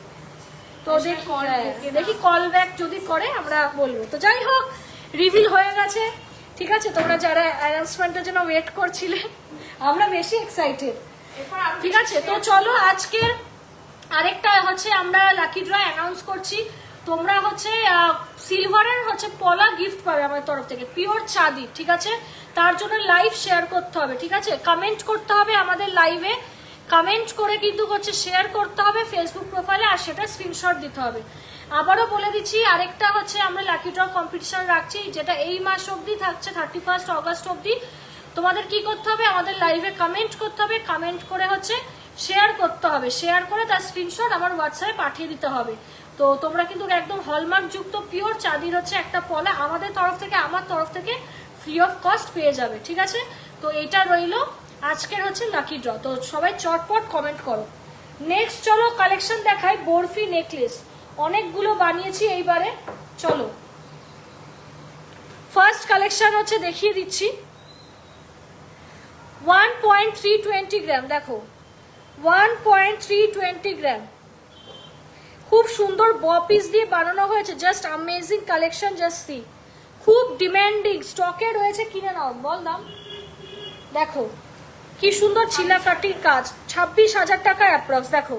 তো দেখি কল ব্যাক যদি করে আমরা বলবো। তো যাই হোক, রিভিল হয়ে গেছে, ঠিক আছে। তোমরা যারা অ্যানাউন্সমেন্টের জন্য ওয়েট করছিলে, আমরা বেশি এক্সাইটেড, ঠিক আছে। তো চলো, আজকের আরেকটা হচ্ছে আমরা লাকি ড্র অ্যানাউন্স করছি। তোমরা হচ্ছে সিলভারের হচ্ছে পলা গিফট পাবে আমাদের তরফ থেকে, পিওর চাঁদি, ঠিক আছে। তার জন্য লাইভ শেয়ার করতে হবে, ঠিক আছে। কমেন্ট করতে হবে আমাদের লাইভে, কমেন্ট করে কিন্তু হচ্ছে শেয়ার করতে হবে ফেসবুক প্রোফাইলে, আর সেটা স্ক্রিনশট দিতে হবে। আবারও বলে দিচ্ছি, আরেকটা হচ্ছে আমরা লাকি ড্র কম্পিটিশন রাখছি, যেটা এই মাস অবধি থাকছে, 31 অগস্ট অবধি। তোমাদের কি করতে হবে, আমাদের লাইভে কমেন্ট করতে হবে, কমেন্ট করে হচ্ছে শেয়ার করতে হবে, শেয়ার করে তার স্ক্রিনশট আমার হোয়াটসঅ্যাপে পাঠিয়ে দিতে হবে। তো তোমরা কিন্তু একদম হলমার্ক যুক্ত পিওর চাঁদির হচ্ছে একটা পলা আমাদের তরফ থেকে, আমার তরফ থেকে ফ্রি অফ কস্ট পেয়ে যাবে, ঠিক আছে। তো এটা রইলো আজকের হচ্ছে লাকি ড্র। তো সবাই চটপট কমেন্ট করো। নেক্সট চলো কালেকশন দেখাই, বরফি নেকলেস অনেকগুলো বানিয়েছি এইবারে। চলো ফার্স্ট কালেকশন হচ্ছে দেখিয়ে দিচ্ছি, 1.320 গ্রাম, দেখো 1.320 গ্রাম, খুব সুন্দর বপিস দিয়ে বানানো হয়েছে, just amazing collection, just see, খুব ডিমান্ডিং, স্টকে রয়েছে, কিনে নাও। বল দাম, দেখো কি সুন্দর ছিলাকাটির কাজ, 26,000 টাকা অ্যাপ্রক্স। দেখো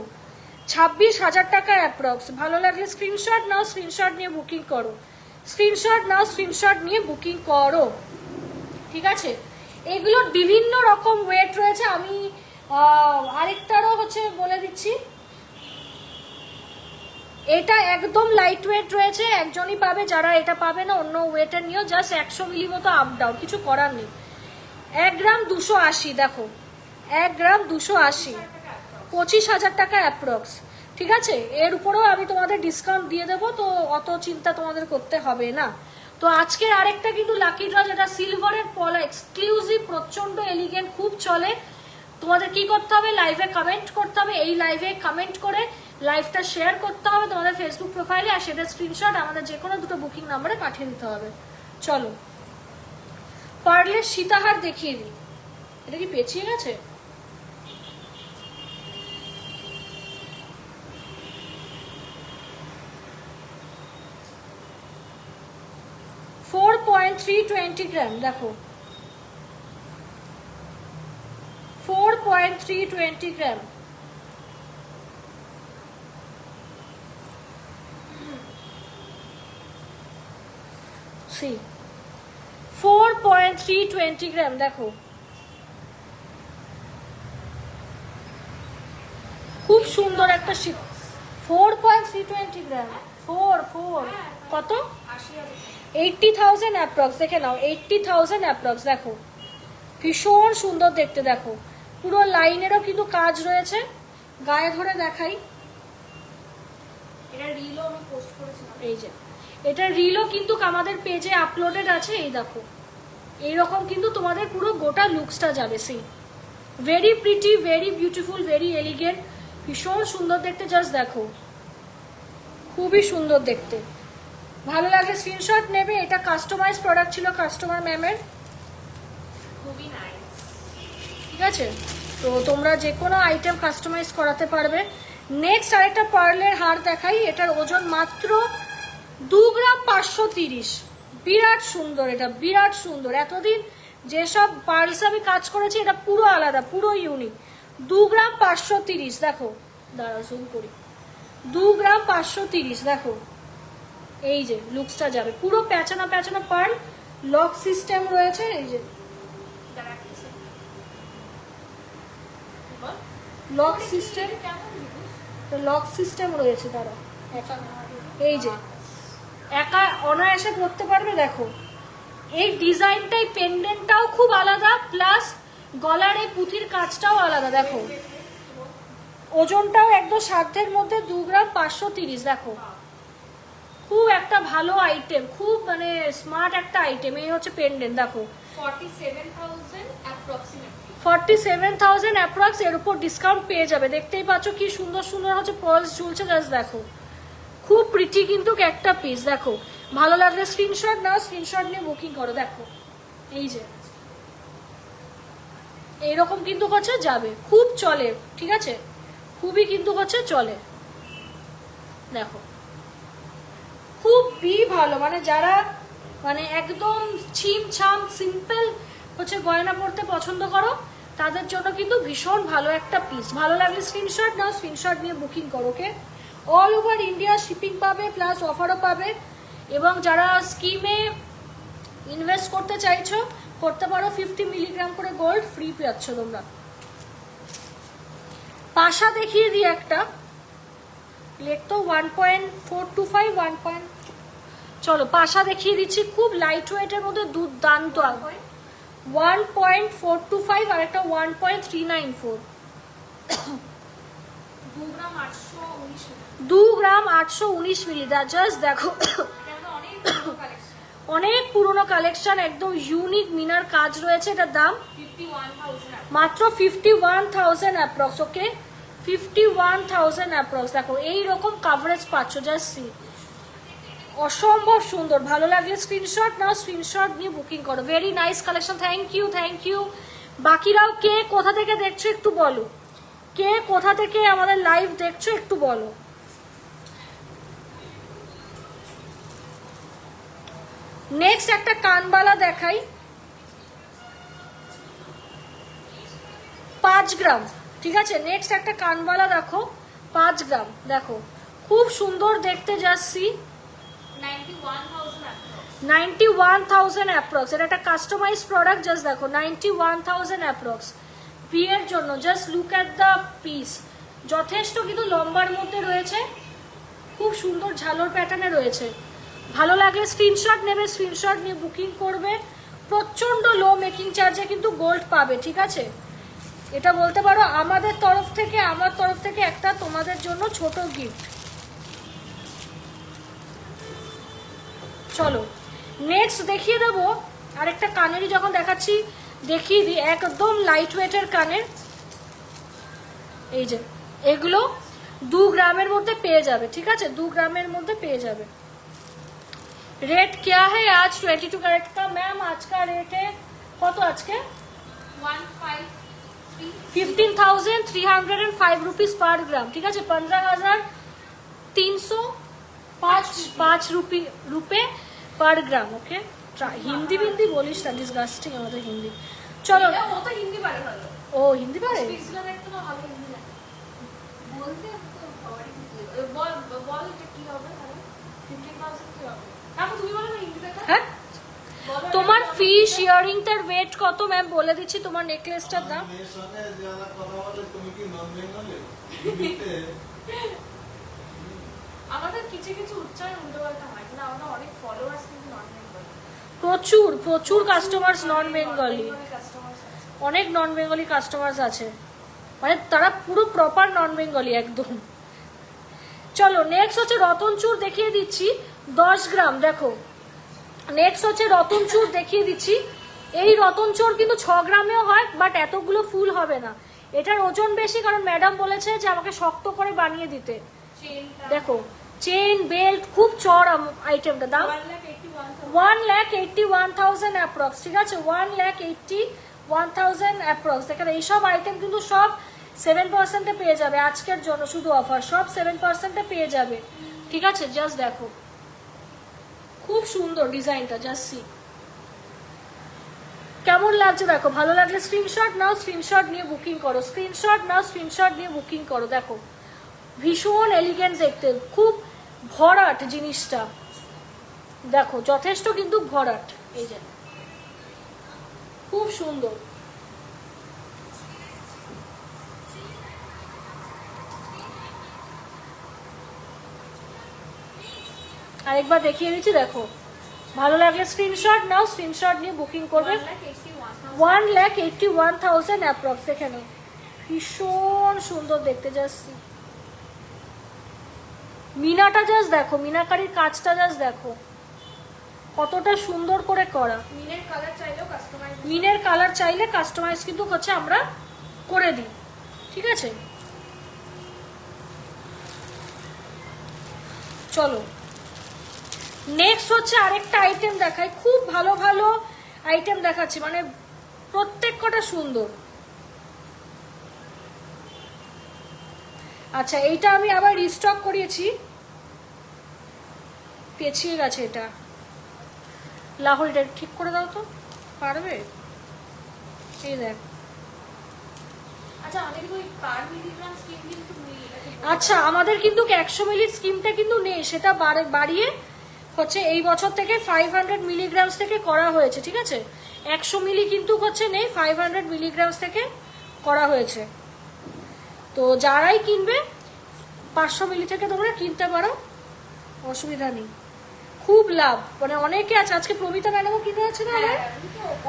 26,000 টাকা অ্যাপ্রক্স। ভালো লাগলে স্ক্রিনশট নাও, স্ক্রিনশট নিয়ে বুকিং করো, স্ক্রিনশট নাও, স্ক্রিনশট নিয়ে বুকিং করো, ঠিক আছে। এগুলোর বিভিন্ন রকম ওয়েট রয়েছে। আমি আরেকটারও হচ্ছে বলে দিচ্ছি, এটা একদম লাইট ওয়েট রয়েছে, একজনই পাবে, যারা এটা পাবে না অন্য ওয়েটের নিয়েও জাস্ট 100 মিলি মতো আপ ডাউন, কিছু করার নেই। 1 গ্রাম 280, দেখো 1 গ্রাম 280, 25,000 টাকা অ্যাপ্রক্স, ঠিক আছে। এর উপরেও আমি তোমাদের ডিসকাউন্ট দিয়ে দেবো, তো অত চিন্তা তোমাদের করতে হবে না। তো আজকের আরেকটা কিন্তু লাকি ড্র, যেটা সিলভারের পলা এক্সক্লুসিভ, প্রচন্ড এলিগেন্ট, খুব চলে। তোমাদের কি করতে হবে, লাইভে কমেন্ট করতে হবে, এই লাইভে কমেন্ট করে লাইভটা শেয়ার করতে হবে তোমাদের ফেসবুক প্রোফাইলে, আর সেটা স্ক্রিনশট আমাদের যে কোনো দুটো বুকিং নাম্বারে পাঠিয়ে দিতে হবে। চলো পার্লের সীতাহার দেখিয়ে দিই। এটা কি পেঁচিয়ে গেছে? $4.320 গ্রাম, দেখো 4.320 গ্রাম। See, 4.320 গ্রাম, দেখো খুব সুন্দর একটা 4.320 গ্রাম, 4 কত, 80,000 অ্যাপ্রক্স। দেখে নাও 80,000 অ্যাপ্রক্স, দেখো ভীষণ সুন্দর দেখতে। দেখো পুরো লাইনেরও কিন্তু কাজ রয়েছে, গায়ে ধরে দেখাই, এটা রিলও আমি পোস্ট করেছিলাম। এই যে এটা রিলও কিন্তু আমাদের পেজে আপলোডেড আছে। এই দেখো এইরকম কিন্তু তোমাদের পুরো গোটা লুকসটা যাবে। See very pretty, very beautiful, very elegant, ভীষণ সুন্দর দেখতে। জাস্ট দেখো খুবই সুন্দর দেখতে। ভালো লাগলে স্ক্রিনশট নেবে। এটা কাস্টমাইজ প্রোডাক্ট ছিল কাস্টমার ম্যামের, খুবই নাইস, ঠিক আছে। তো তোমরা যে কোনো আইটেম কাস্টমাইজ করাতে পারবে। নেক্সট আরেকটা পার্লের হার দেখাই। এটার ওজন মাত্র 2 গ্রাম 530, বিরাট সুন্দর, এটা বিরাট সুন্দর। এতদিন যেসব পার্লস আমি কাজ করেছি এটা পুরো আলাদা, পুরো ইউনিক। 2 গ্রাম 530, দেখো দাঁড়া জুম করি, 2 গ্রাম 530, দেখো এই যে লুকসটা যাবে পুরো প্যাচানা প্যাচানা পার্ল, লক সিস্টেম রয়েছে। এই যে লক সিস্টেম, লক সিস্টেম রয়েছে, তারা এই যে একা অনায়াসে পড়তে পারবে। দেখো এই ডিজাইনটাই, পেন্ডেন্টটাও খুব আলাদা, প্লাস গলার এই পুঁথির কাজটাও আলাদা। দেখো ওজনটাও একদম সাধ্যের মধ্যে, 2 গ্রাম 530, দেখো খুব একটা ভালো আইটেম, খুব মানে স্মার্ট একটা আইটেম। এই হচ্ছে পেন্ডেন্ট, দেখো 47,000 অ্যাপ্রক্সিমেটলি, 47,000 অ্যাপ্রক্স। এর উপর ডিসকাউন্ট পেয়ে যাবে। দেখতেই পাচ্ছ কি সুন্দর সুন্দর হচ্ছে পার্লস ঝুলছে। জাস্ট দেখো খুব প্রিটি কিন্তু একটা পিস। দেখো ভালো লাগলে স্ক্রিনশট নাও, স্ক্রিনশট নিয়ে বুকিং করো। দেখো এই যে এইরকম কিন্তু হচ্ছে যাবে, খুব চলে, ঠিক আছে, খুবই কিন্তু হচ্ছে চলে। দেখো খুবই ভালো, মানে যারা মানে একদম ছিমছাম সিম্পল হচ্ছে গয়না পরতে পছন্দ করো তাদের জন্য কিন্তু ভীষণ ভালো একটা পিস। ভালো লাগলে স্ক্রিনশট নাও, স্ক্রিনশট নিয়ে বুকিং করো। ওকে, অল ওভার ইন্ডিয়া শিপিং পাবে, প্লাস অফারও পাবে। এবং যারা স্কিমে ইনভেস্ট করতে চাইছো করতে পারো, 50 মিলিগ্রাম করে গোল্ড ফ্রি পাচ্ছ তোমরা। পাশা দেখিয়ে দিই একটা, লেখ তো 1.425, 1. চলো পাশা দেখিয়ে দিচ্ছি, খুব লাইট ওয়েটের মধ্যে দুর্দান্ত। 1.425 আর একটা 1.394, 2 গ্রাম 819, 2 গ্রাম 819 মিলি। জাস্ট দেখো অনেক ভালো কালেকশন, অনেক পুরনো কালেকশন, একদম ইউনিক মিনার কাজ রয়েছে। এটার দাম 51,000 মাত্র 51,000 অ্যাপ্রক্স। ওকে, 51,000 অ্যাপ্রক্স। দেখো এইরকম কাভারেজ পাচ্ছ, জাস্ট সি, অসম্ভব সুন্দর। ভালো লাগলে স্ক্রিনশট নাও, স্ক্রিনশট নিয়ে বুকিং করো। Very nice collection. Thank you, thank you. বাকিরাও কে কোথা থেকে দেখছো একটু বলো, কে কোথা থেকে আমাদের লাইভ দেখছো একটু বলো। নেক্সট একটা কানবালা দেখাই। 5 গ্রাম, ঠিক আছে। নেক্সট একটা কানবালা দেখো 5 গ্রাম, দেখো খুব সুন্দর দেখতে, যাচ্ছি 91,000 অ্যাপ্রক্স। এটা একটা কাস্টমাইজ প্রোডাক্ট, জাস্ট দেখো 91,000 অ্যাপ্রক্স বিয়ের জন্য। Just look at the piece, যথেষ্ট কিন্তু লম্বার মধ্যে রয়েছে, খুব সুন্দর ঝালর প্যাটার্নে রয়েছে। ভালো লাগলে স্ক্রিনশট নেবে, স্ক্রিনশট নিয়ে বুকিং করবে। প্রচণ্ড লো মেকিং চার্জে কিন্তু গোল্ড পাবে, ঠিক আছে। এটা বলতে পারো আমাদের তরফ থেকে, আমার তরফ থেকে একটা তোমাদের জন্য ছোট গিফট। চলো নেক্সট দেখিয়ে দেবো আরেকটা কানেরই, যখন দেখাচ্ছি দেখিয়ে দিই। একদম লাইট ওয়েটের কানের, এই যে এগুলো 2 গ্রামের মধ্যে পেয়ে যাবে, ঠিক আছে, 2 গ্রামের মধ্যে পেয়ে যাবে। रेट क्या है आज 22 कैरेट का मैम? आज का रेट है কত আজকে? 15,305 रुपीस पर ग्राम, ঠিক আছে। 15,305 रुपए पर ग्राम। ओके, হিন্দি বিন্দি বলিস না, ডিসগাস্টিং আমাদের হিন্দি। চলো, ও তো হিন্দি পারে ভালো। ও হিন্দি পারে, সুইজারল্যান্ড একটু না ভালো হিন্দি জানে। বলতে তো সবারই বল বল এটা কি হবে তাহলে? 15,000 কি হবে? এখন তুমি বলো না হিন্দিতে। হ্যাঁ তোমার ফিশ ইয়ারিংটার ওয়েট কত ম্যাম বলে দিচ্ছি, তোমার নেকলেসটার দাম। আমাদের কিছু কিছু উচ্চারণ উল্টোপাল্টা হয়, কিন্তু আমাদের অনেক ফলোয়ার্স কিন্তু নন বেঙ্গলি, প্রচুর প্রচুর কাস্টমার্স নন বেঙ্গলি, কাস্টমার্স আছে। অনেক নন বেঙ্গলি কাস্টমার্স আছে, মানে তারা পুরো প্রপার নন বেঙ্গলি একদম। চলো নেক্সট হচ্ছে রতনচুর দেখিয়ে দিচ্ছি 10 গ্রাম। দেখো নেক্সট হচ্ছে রতনচুর দেখিয়ে দিচ্ছি। এই রতনচুর কিন্তু 6 গ্রামেও হয়, বাট এতগুলো ফুল হবে না। এটার ওজন বেশি, কারণ ম্যাডাম বলেছে যে আমাকে শক্ত করে বানিয়ে দিতে। চেনটা দেখো চেন বেল্ট খুব চড়া আইটেমটা, দাম 1,81,000 অ্যাপ্রক্স, ঠিক আছে, 1,81,000 অ্যাপ্রক্স। দেখেন এইসব আইটেম কিন্তু সব 7% পেয়ে যাবে আজকের জন্য, শুধু অফার, সব 7% পেয়ে যাবে, ঠিক আছে। জাস্ট দেখো খুব সুন্দর ডিজাইনটা, জাস্ট সি কেমন লাগছে দেখো। ভালো লাগলে স্ক্রিনশট নাও, স্ক্রিনশট নিয়ে বুকিং করো, স্ক্রিনশট নাও, স্ক্রিনশট নিয়ে বুকিং করো। দেখো ভীষণ এলিগেন্ট দেখতে, খুব ভরাট জিনিসটা, দেখো যথেষ্ট কিন্তু ভরাট, এই যে খুব সুন্দর। আরেকবার দেখিয়ে দিচ্ছি, দেখো ভালো লাগলে স্ক্রিনশট নাও, স্ক্রিনশট নিয়ে বুকিং করবে। 1,81,000 অ্যাপ্রক্স। এখানে ভীষণ সুন্দর দেখতে, যাচ্ছি মিনাটা জাস্ট দেখো, মিনাকারির কাজটা জাস্ট দেখো কতটা সুন্দর করে করা। মিনের কালার চাইলেও কাস্টমাইজ, মিনের কালার চাইলে কাস্টমাইজ কিন্তু হচ্ছে আমরা করে দিই, ঠিক আছে। চলো নেক্সট হচ্ছে আরেকটা আইটেম দেখাই, খুব ভালো ভালো আইটেম দেখাচ্ছি, মানে প্রত্যেক কটা সুন্দর। আচ্ছা এইটা আমি আবার রিস্টক করিয়েছি, পেছিয়ে গেছে এটা, লাহোরিটা ঠিক করে দাও তো, পারবে? এই দেখ, আচ্ছা আমাদের ওই পার মিলিগ্রাম স্কিম কিন্তু নেই, এটাকে আচ্ছা আমাদের কিন্তু 100 মিলির স্কিমটা কিন্তু নেই, সেটা বাড়িয়ে হচ্ছে এই বছর থেকে 500 মিলিগ্রামস থেকে করা হয়েছে, ঠিক আছে। 100 মিলি কিন্তু হচ্ছে নেই, 500 মিলিগ্রামস থেকে করা হয়েছে। তো যারাই কিনবে 500 মিলি থেকে তোমরা কিনতে পারো, অসুবিধা নেই, খুব লাভ। মানে অনেকে আছে, আজকে প্রমিতা ম্যাডামও কিনতে যাচ্ছে না,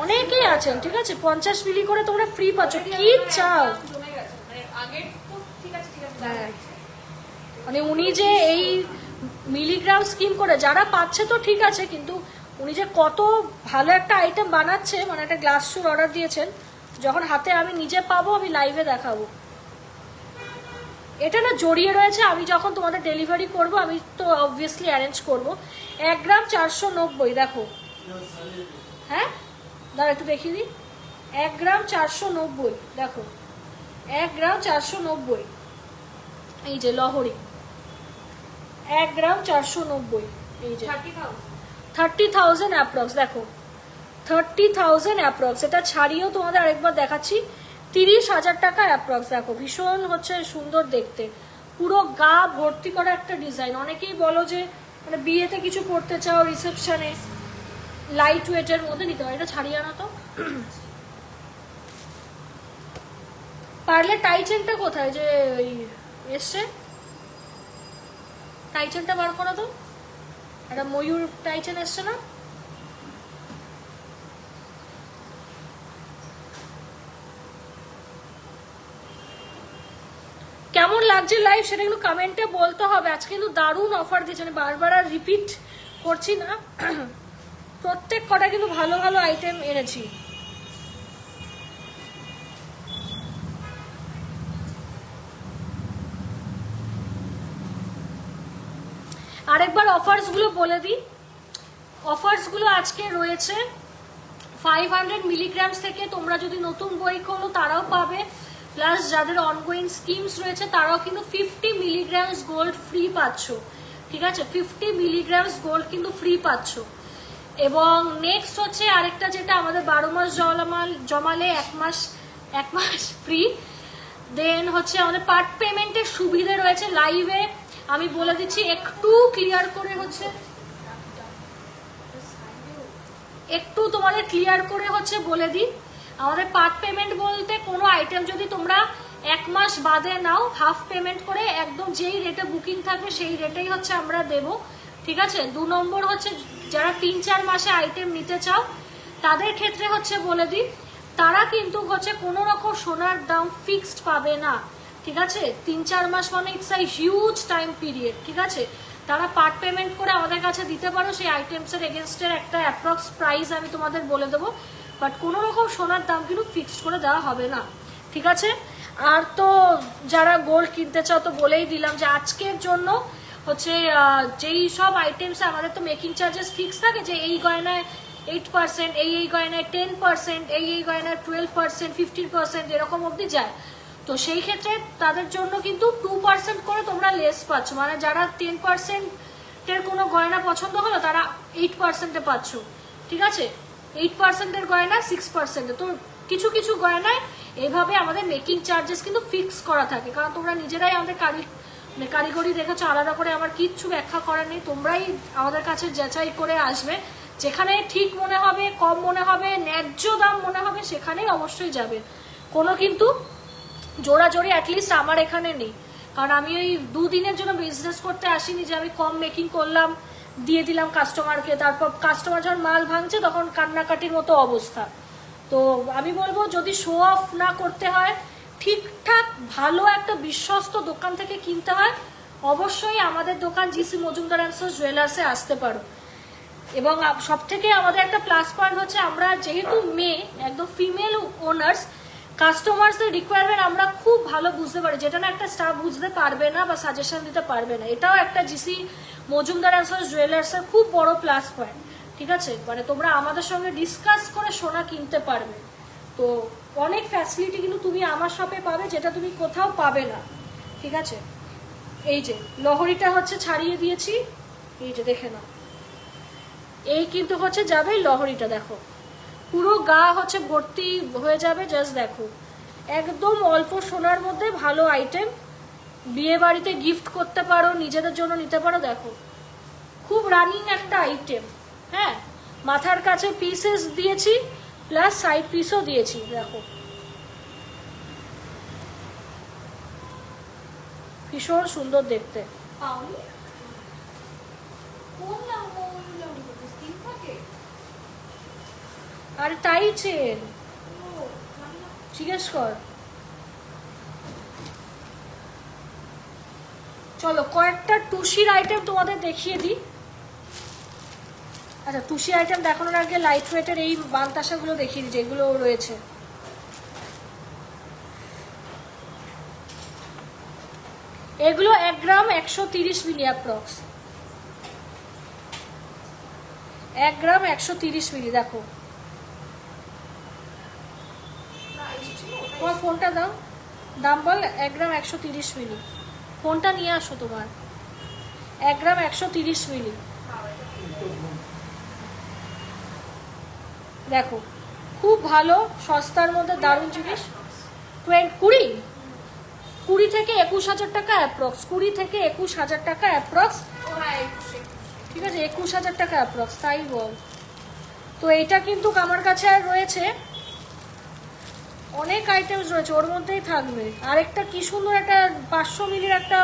অনেকেই আছেন, ঠিক আছে। 50 মিলি করে তোমরা ফ্রি পাচ্ছ, কি চাও। জমে গেছে, মানে আগে তো ঠিক আছে হ্যাঁ, মানে উনি যে এই মিলিগ্রাম স্কিম করে যারা পাচ্ছে তো ঠিক আছে, কিন্তু উনি যে কত ভালো একটা আইটেম বানাচ্ছে, মানে একটা গ্লাস শুর অর্ডার দিয়েছেন, যখন হাতে আমি নিজে পাবো আমি লাইভে দেখাবো। এটা না জড়িয়ে রয়েছে, আমি যখন তোমাদের ডেলিভারি করব আমি তো অবভিয়াসলি অ্যারেঞ্জ করব। 1 গ্রাম 490, দেখো, হ্যাঁ দাঁড়া একটু দেখিয়ে দিই, 1 গ্রাম 490, দেখো 1 গ্রাম 490, এই যে লহরি 1 গ্রাম 490, এই যে 30,000 অ্যাপ্রক্স, দেখো 30,000 অ্যাপ্রক্স। এটা ছাড়িয়েও তোমাদের আরেকবার দেখাচ্ছি, 30,000 টাকা অ্যাপ্রক্স। দেখো ভীষণ হচ্ছে সুন্দর দেখতে, পুরো গা ভর্তি করা একটা ডিজাইন। অনেকেই বলো যে মানে বিয়েতে কিছু পরতে চাও, রিসেপশনে, লাইট ওয়েটের মধ্যে নিতে পারো। এটা ছাড়িয়ে আনো তো। পারলে টাইচেনটা কোথায় যে ওই এসছে, টাইচেনটা বার করো তো। একটা ময়ূর টাইচেন এসছে না? কেমন লাগছে লাইভ সেটা কিন্তু কমেন্টে বলতে হবে। আজকে কিন্তু দারুণ অফার দিয়েছে, আমি বারবার আর রিপিট করছি না, প্রত্যেক কটা কিন্তু ভালো ভালো আইটেম এনেছি। আরেকবার অফার্সগুলো বলে দিই। অফার্সগুলো আজকে রয়েছে 500 মিলিগ্রামস থেকে, তোমরা যদি নতুন বই খোলো তারাও পাবে, প্লাস যাদের অনগোয়িং স্কিমস রয়েছে তারাও কিন্তু 50 মিলিগ্রামস গোল্ড ফ্রি পাচ্ছ। ঠিক আছে, 50 মিলিগ্রামস গোল্ড কিন্তু ফ্রি পাচ্ছ। এবং নেক্সট হচ্ছে আরেকটা, যেটা আমাদের 12 মাস জমালে 1 মাস ফ্রি। দেন হচ্ছে আমাদের পার্ট পেমেন্টের সুবিধা রয়েছে। লাইভে আমি বলে দিচ্ছি, একটু ক্লিয়ার করে হচ্ছে, একটু তোমাদের ক্লিয়ার করে হচ্ছে বলে দিই। আমাদের পার্ট পেমেন্ট বলতে কোনো আইটেম যদি তোমরা 1 মাস বাদে নাও, হাফ পেমেন্ট করে একদম যেই রেটে বুকিং থাকবে সেই রেটেই হচ্ছে আমরা দেব। ঠিক আছে। 2 নম্বর হচ্ছে যারা 3-4 মাসে আইটেম নিতে চাও তাদের ক্ষেত্রে হচ্ছে বলে দিই, তারা কিন্তু হচ্ছে কোনো রকম সোনার দাম ফিক্সড পাবে না। ঠিক আছে, 3-4 মাস মানে it's a huge time period. ঠিক আছে, তারা পার্ট পেমেন্ট করে আমাদের কাছে দিতে পারো, সেই আইটেমসের এগেনস্টের একটা অ্যাপ্রক্স প্রাইস আমি তোমাদের বলে দেবো, বাট কোনো রকম সোনার দাম কিন্তু ফিক্সড করে দেওয়া হবে না। ঠিক আছে। আর তো যারা গোল্ড কিনতে চাও তো বলেই দিলাম যে আজকের জন্য হচ্ছে যেই সব আইটেমস আমাদের তো মেকিং চার্জেস ফিক্স থাকে, যে এই গয়নায় 8%, এই গয়নায় 10%, এই গয়নায় 12%, 15% এরকম অবধি যায়। তো সেই ক্ষেত্রে তাদের জন্য কিন্তু 2% করে তোমরা লেস পাচ্ছ, মানে যারা 10%-এর কোনো গয়না পছন্দ হলো তারা 8%-এ পাচ্ছ। ঠিক আছে, 8%-এর গয়না 6%-এ। তো কিছু কিছু গয়নায় এইভাবে আমাদের মেকিং চার্জেস কিন্তু ফিক্স করা থাকে, কারণ তোমরা নিজেরাই আমাদের কারিগরি দেখেছো, আলাদা করে আমার কিচ্ছু ব্যাখ্যা করার নেই। তোমরাই আমাদের কাছে যাচাই করে আসবে, যেখানে ঠিক মনে হবে, কম মনে হবে, ন্যায্য দাম মনে হবে সেখানেই অবশ্যই যাবে। কোনো কিন্তু জোড়াজোড়ি অ্যাটলিস্ট আমার এখানে নেই, কারণ আমি ওই 2 দিনের জন্য বিজনেস করতে আসিনি যে আমি কম মেকিং করলাম দিয়ে দিলাম কাস্টমারকে, তারপর কাস্টমার যখন মাল ভাঙছে তখন কান্নাকাটির মতো অবস্থা। তো আমি বলবো যদি শো অফ না করতে হয়, ঠিকঠাক ভালো একটা বিশ্বস্ত দোকান থেকে কিনতে হয়, অবশ্যই আমাদের দোকান জিসি মজুমদার অ্যান্ড সন্স জুয়েলার্সে আসতে পারো। এবং সব থেকে আমাদের একটা প্লাস পয়েন্ট হচ্ছে, আমরা যেহেতু মেয়ে, একদম ফিমেল ওনার্স, কাস্টমার্সের রিকোয়ারমেন্ট আমরা খুব ভালো বুঝতে পারি, যেটা না একটা স্টাফ বুঝতে পারবে না বা সাজেশন দিতে পারবে না। এটাও একটা জিসি মজুমদার অ্যান্ড সন্স জুয়েলার্সের খুব বড় প্লাস পয়েন্ট। ঠিক আছে, মানে তোমরা আমাদের সঙ্গে ডিসকাস করে সোনা কিনতে পারবে। তো অনেক ফ্যাসিলিটি কিন্তু তুমি আমার শপে পাবে, যেটা তুমি কোথাও পাবে না। ঠিক আছে, এই যে লহরিটা হচ্ছে ছাড়িয়ে দিয়েছি, এই যে দেখে নাও, এই কিন্তু হচ্ছে যাবে লহরিটা, দেখো পুরো গা হচ্ছে ভর্তি হয়ে যাবে। জাস্ট দেখো, একদম অল্প সোনার মধ্যে ভালো আইটেম, বিয়ে বাড়িতে গিফট করতে পারো, নিজেদের জন্য নিতে পারো। দেখো খুব রানিং একটা আইটেম। হ্যাঁ, মাথার কাছে পিসেস দিয়েছি, প্লাস সাইড পিসও দিয়েছি। দেখো ভীষণ সুন্দর দেখতে। আর তাই চেন জিজ্ঞেস কর। চলো কয়েকটা টুসির আইটেম তোমাদের দেখিয়ে দিই। আচ্ছা, টুসি আইটেম দেখানোর আগে লাইট ওয়েটের এই বানতাসাগুলো দেখিয়ে দিই যেগুলো রয়েছে। এগুলো 1 গ্রাম 130 মিলি অ্যাপ্রক্স, 1 গ্রাম 130 মিলি। দেখো তোমার ফোনটা দাও, দাম বল। 1 গ্রাম 130 মিলি, ফোনটা নিয়ে আসো তোমার। 1 গ্রাম 130 মিলি। দেখো খুব ভালো, সস্তার মধ্যে দারুণ জিনিস। 20 20 থেকে 21,000 টাকা অ্যাপ্রক্স, 20 থেকে 21,000 টাকা অ্যাপ্রক্স। ও হ্যাঁ 21 ঠিক আছে, 21,000 টাকা অ্যাপ্রক্স, তাই বল। তো এটা কিন্তু আমার কাছে আর রয়েছে অনেক আইটেমস রয়েছে, ওর মধ্যেই থাকবে। আরেকটা কি সুন্দর একটা 500 মিলির একটা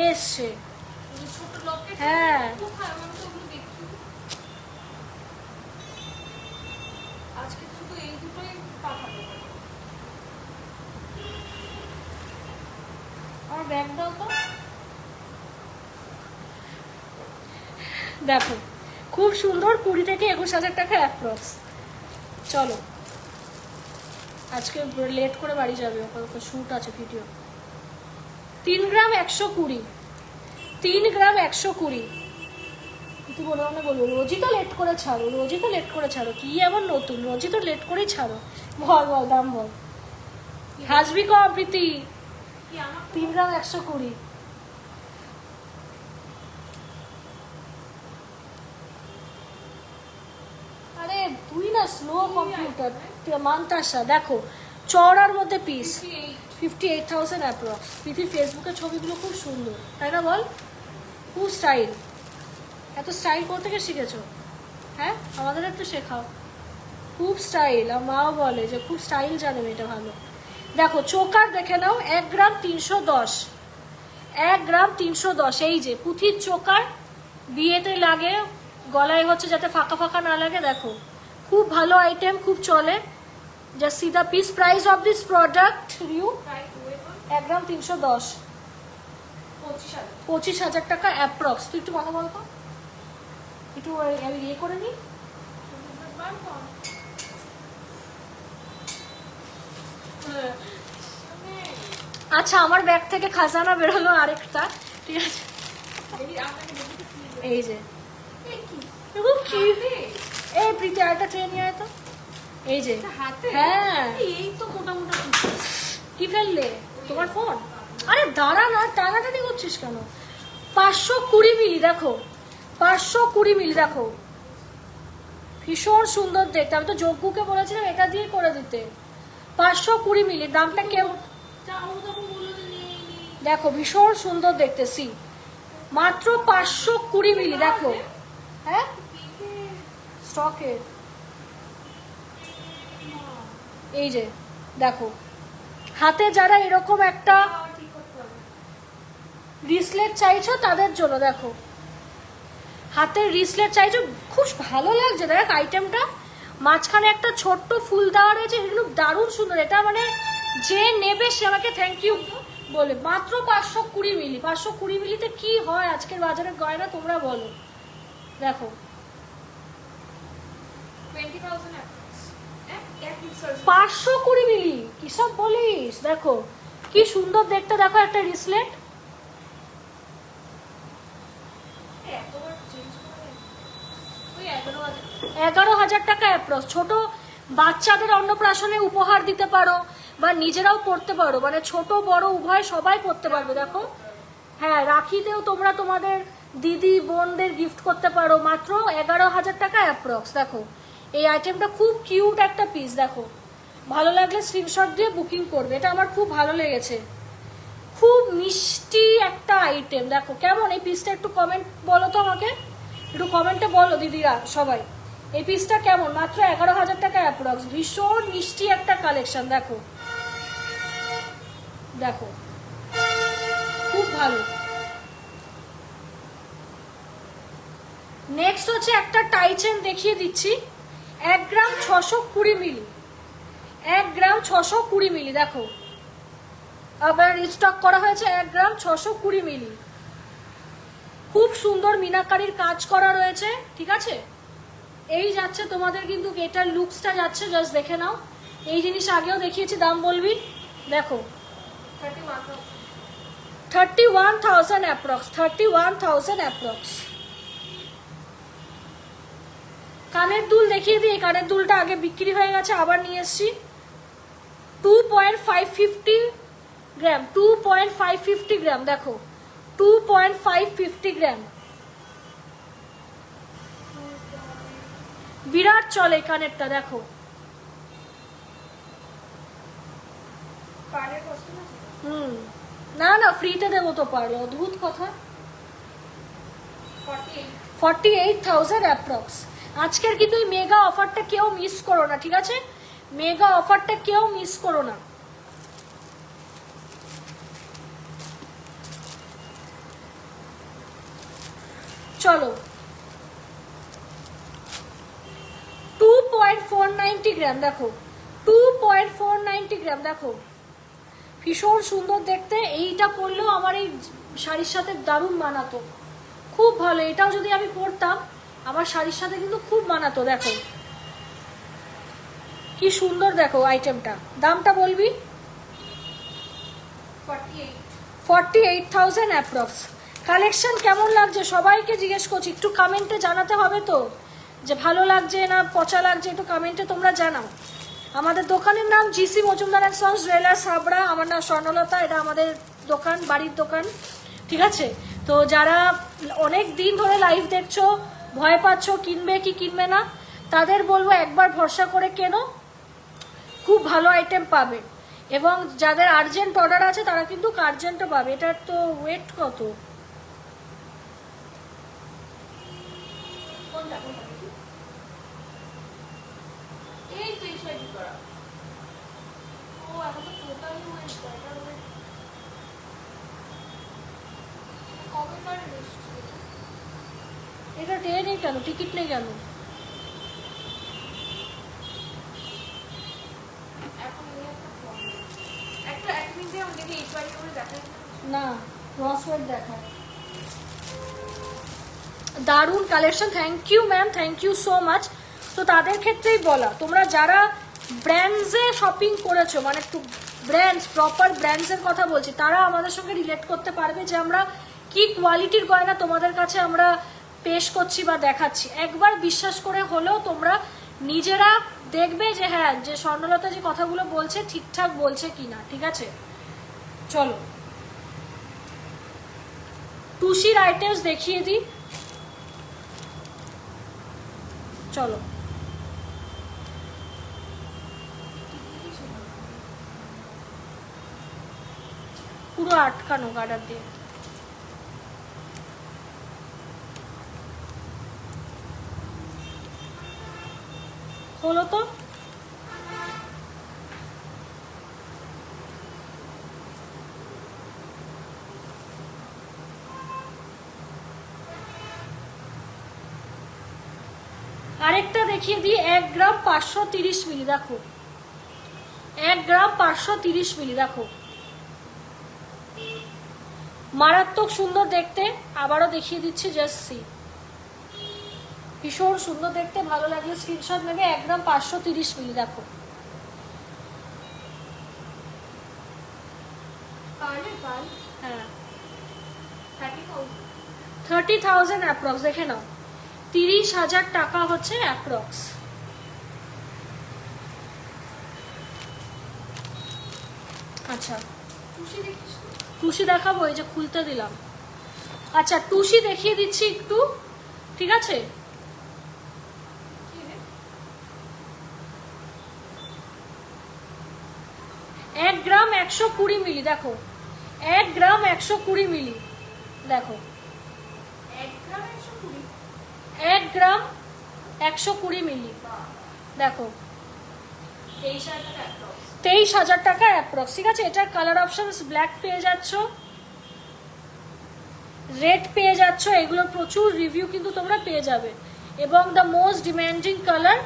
এসছে, ছোট লকেট। হ্যাঁ খুব ভালো, আমি তো ওগুলো দেখি। আজকে তো শুধু এই দুটোই পাঠাবো। আমার ব্যাগ দাও তো। দেখো খুব সুন্দর, 20 থেকে 21,000 টাকা অ্যাপ্রক্স। চলো আজকে লেট করে বাড়ি যাবে, ওখানে শ্যুট আছে ভিডিও। 3 গ্রাম 120, 3 গ্রাম 120। তুই বলে মনে বলবো রোজই তো লেট করে ছাড়ো, রোজই তো লেট করে ছাড়ো, কি এমন নতুন, রোজই তো লেট করেই ছাড়ো। বল বল দাম বল, হাসবি কম প্রীতি। কি আমার 3 গ্রাম 120। আরে তুই না স্লো কম্পিউটার, মান্তাসা। দেখো চওড়ার মধ্যে পিস, 58,000 অ্যাপ্রক্স। পৃথিবীর ফেসবুকের ছবিগুলো খুব সুন্দর, তাই না বল? খুব স্টাইল। এত স্টাইল করতে গিয়ে শিখেছো? হ্যাঁ আমাদের একটু শেখাও। খুব স্টাইল, আর মাও বলে যে খুব স্টাইল জানে মেয়েটা ভালো। দেখো চোকার দেখে নাও, 1 গ্রাম 310, 1 গ্রাম 310। এই যে পুঁথির চোকার, বিয়েতে লাগে, গলায় হচ্ছে যাতে ফাঁকা ফাঁকা না লাগে। দেখো খুব ভালো আইটেম, খুব চলে। Just see the piece. Price of this product you প্রায় ওয়েট 1 গ্রাম 310, 25,000। 25,000 টাকা অ্যাপ্রক্স। তুই একটু কথা বলতো, একটু আমি ইয়ে করে নিই। আচ্ছা আমার ব্যাগ থেকে খাজানা বেরোলো আরেকটা, ঠিক আছে। এই যে দেখো কি, এই প্রীতি আরেকটা ট্রেন নিয়ে আয় তো। এই যে হাতে হ্যাঁ, এই তো মোটামুটি কি ফেললে তোমার ফোন? আরে দাঁড়া না, টানাটানি করছিস কেন? 520 মিলি, দেখো 520 মিলি। দেখো ভীষণ সুন্দর দেখতে, আমি তো যজ্ঞকে বলেছিলাম এটা দিয়ে করে দিতে। 520 মিলি, দামটা কেমন? দেখো ভীষণ সুন্দর দেখতে, সি মাত্র 520 মিলি। দেখো হ্যাঁ স্টকে, এই যে দেখো হাতে যারা এরকম একটা রিসলেট চাইছো তাদের জন্য, দেখো হাতের রিসলেট চাইছো, খুব ভালো লাগছে। দেখ আইটেমটা মাঝখানে একটা ছোট্ট ফুল দেওয়া রয়েছে, এগুলো দারুণ সুন্দর। এটা মানে যে নেবে সে আমাকে থ্যাংক ইউ বলে। মাত্র 520 মিলি। 520 মিলিতে কি হয় আজকের বাজারের গয়না তোমরা বলো। দেখো 20,000 520 মিলি, কি সব বলিস? দেখো কি সুন্দর দেখতে, দেখো একটা রিসলেট। 11,000 টাকা অ্যাপ্রক্স। ছোট বাচ্চাদের অন্নপ্রাশনে উপহার দিতে পারো বা নিজেরাও পড়তে পারো, মানে ছোট বড় উভয় সবাই পড়তে পারবে। দেখো হ্যাঁ রাখিতেও তোমরা তোমাদের দিদি বোনদের গিফট করতে পারো। মাত্র 11,000 টাকা অ্যাপ্রক্স। দেখো এই আইটেমটা খুব কিউট একটা পিস। দেখো ভালো লাগলে স্ক্রিনশট দিয়ে বুকিং করবে, এটা আমার খুব ভালো লেগেছে। খুব মিষ্টি একটা আইটেম। দেখো কেমন এই পিসটা, একটু কমেন্ট বলো তো আমাকে, একটু কমেন্টে বলো দিদিরা সবাই এই পিসটা কেমন। মাত্র 11,000 টাকা অ্যাপ্রক্স। ভীষণ মিষ্টি একটা কালেকশন। দেখো দেখো খুব ভালো। নেক্সট হচ্ছে একটা টাই চেন দেখিয়ে দিচ্ছি, 1 গ্রাম 620 মিলি, 1 গ্রাম 620 মিলি। দেখো আবার রিস্টক করা হয়েছে 1 গ্রাম 620 মিলি। খুব সুন্দর মিনাকারির কাজ করা রয়েছে, ঠিক আছে। এই যাচ্ছে তোমাদের কিন্তু এটার লুকসটা যাচ্ছে, জাস্ট দেখে নাও। এই জিনিস আগেও দেখিয়েছি, দাম বলবি। দেখো 31,000 অ্যাপ্রক্স, 31,000 অ্যাপ্রক্স। কানের দুল দেখিয়ে দিই, কানের দুলটা আগে বিক্রি হয়ে গেছে, আবার নিয়ে এসছি। 2.550 গ্রাম, 2.550 গ্রাম। দেখো 2.550 গ্রাম, বিরাট চলে কানেরটা। দেখো না না ফ্রিতে দেবো তো পারলে, অদ্ভুত কথা। 48,000 অ্যাপ্রক্স। আজকের কিন্তু এই মেগা অফারটা কেউ মিস করো না, ঠিক আছে? মেগা অফারটা কেউ মিস করো না। চলো 2.490 গ্রাম দেখো, 2.490 গ্রাম দেখো, ভীষণ সুন্দর দেখতে। এইটা পরলেও আমার এই শাড়ির সাথে দারুণ মানাতো, খুব ভালো। এটাও যদি আমি পরতাম আমার শাড়ির সাথে কিন্তু খুব মানাতো। দেখো কি সুন্দর, দেখো আইটেমটা। দামটা বলবি? 48,000 অ্যাপ্রক্স। কালেকশন কেমন লাগছে সবাইকে জিজ্ঞেস করছি, একটু কমেন্টে জানাতে হবে তো যে ভালো লাগছে না পচা লাগছে, একটু কমেন্টে তোমরা জানাও। আমাদের দোকানের নাম GC Majumdar and sons, jewellers Habra. আমার নাম স্বর্ণলতা, এটা আমাদের দোকান, বাড়ির দোকান, ঠিক আছে? তো যারা অনেক দিন ধরে লাইভ দেখছো, ভয় পাচ্ছ কিনবে কি কিনবে না, তাদের বলবো একবার ভরসা করে কেনো, খুব ভালো আইটেম পাবে। এবং যাদের আর্জেন্ট অর্ডার আছে তারা কিন্তু আর্জেন্টও পাবে। এটার তো ওয়েট কত? এটা ট্রেন নেই কেন, টিকিট নেই কেন? না, ক্রসওয়ার্ড দেখায়। দারুণ collection, thank you ma'am, thank you so much. তো তাদের ক্ষেত্রেই বলা, তোমরা যারা ব্র্যান্ডসে শপিং করেছো, মানে একটু ব্র্যান্ডস, প্রপার ব্র্যান্ডসের কথা বলছি, তারা আমাদের সঙ্গে রিলেট করতে পারবে যে আমরা কি কোয়ালিটির গয়না তোমাদের কাছে আমরা পেশ করছি বা দেখাচ্ছি। একবার বিশ্বাস করে হলেও তোমরা নিজেরা দেখবে যে হ্যাঁ, যে স্বর্ণলতা যে কথাগুলো বলছে ঠিকঠাক বলছে কিনা, ঠিক আছে? চলো টুসির আইটেমস দেখিয়ে দিই, চলো। পুরো আটকানো গার্ডার দিয়ে। হলো তো? আরেকটা দেখিয়ে দিই, 1 গ্রাম 530 মিলি, দেখো 1 গ্রাম 530 মিলি, দেখো মারাত্মক সুন্দর দেখতে। আবারও দেখিয়ে দিচ্ছি, জাস্ট সি, ভীষণ সুন্দর দেখতে। ভালো লাগলে স্ক্রিনশট নেবে। 1 গ্রাম 530 মিলি, দেখো। হ্যাঁ 30,000 অ্যাপ্রক্স, দেখে নাও। 30,000 টাকা হচ্ছে অ্যাপ্রক্স। আচ্ছা টুসি দেখাবো, এই যে খুলতে দিলাম। আচ্ছা টুসি দেখিয়ে দিচ্ছি একটু, ঠিক আছে? এক গ্রাম 120 মিলি, দেখো 1 গ্রাম 120 মিলি, দেখো 1 গ্রাম 120 মিলি, দেখো 23,000 টাকা অ্যাপ্রক্স, ঠিক আছে? এটার কালার অপশনস ব্ল্যাক পেয়ে যাচ্ছ, রেড পেয়ে যাচ্ছ, এগুলোর প্রচুর রিভিউ কিন্তু তোমরা পেয়ে যাবে। এবং দ্য মোস্ট ডিমান্ডিং কালার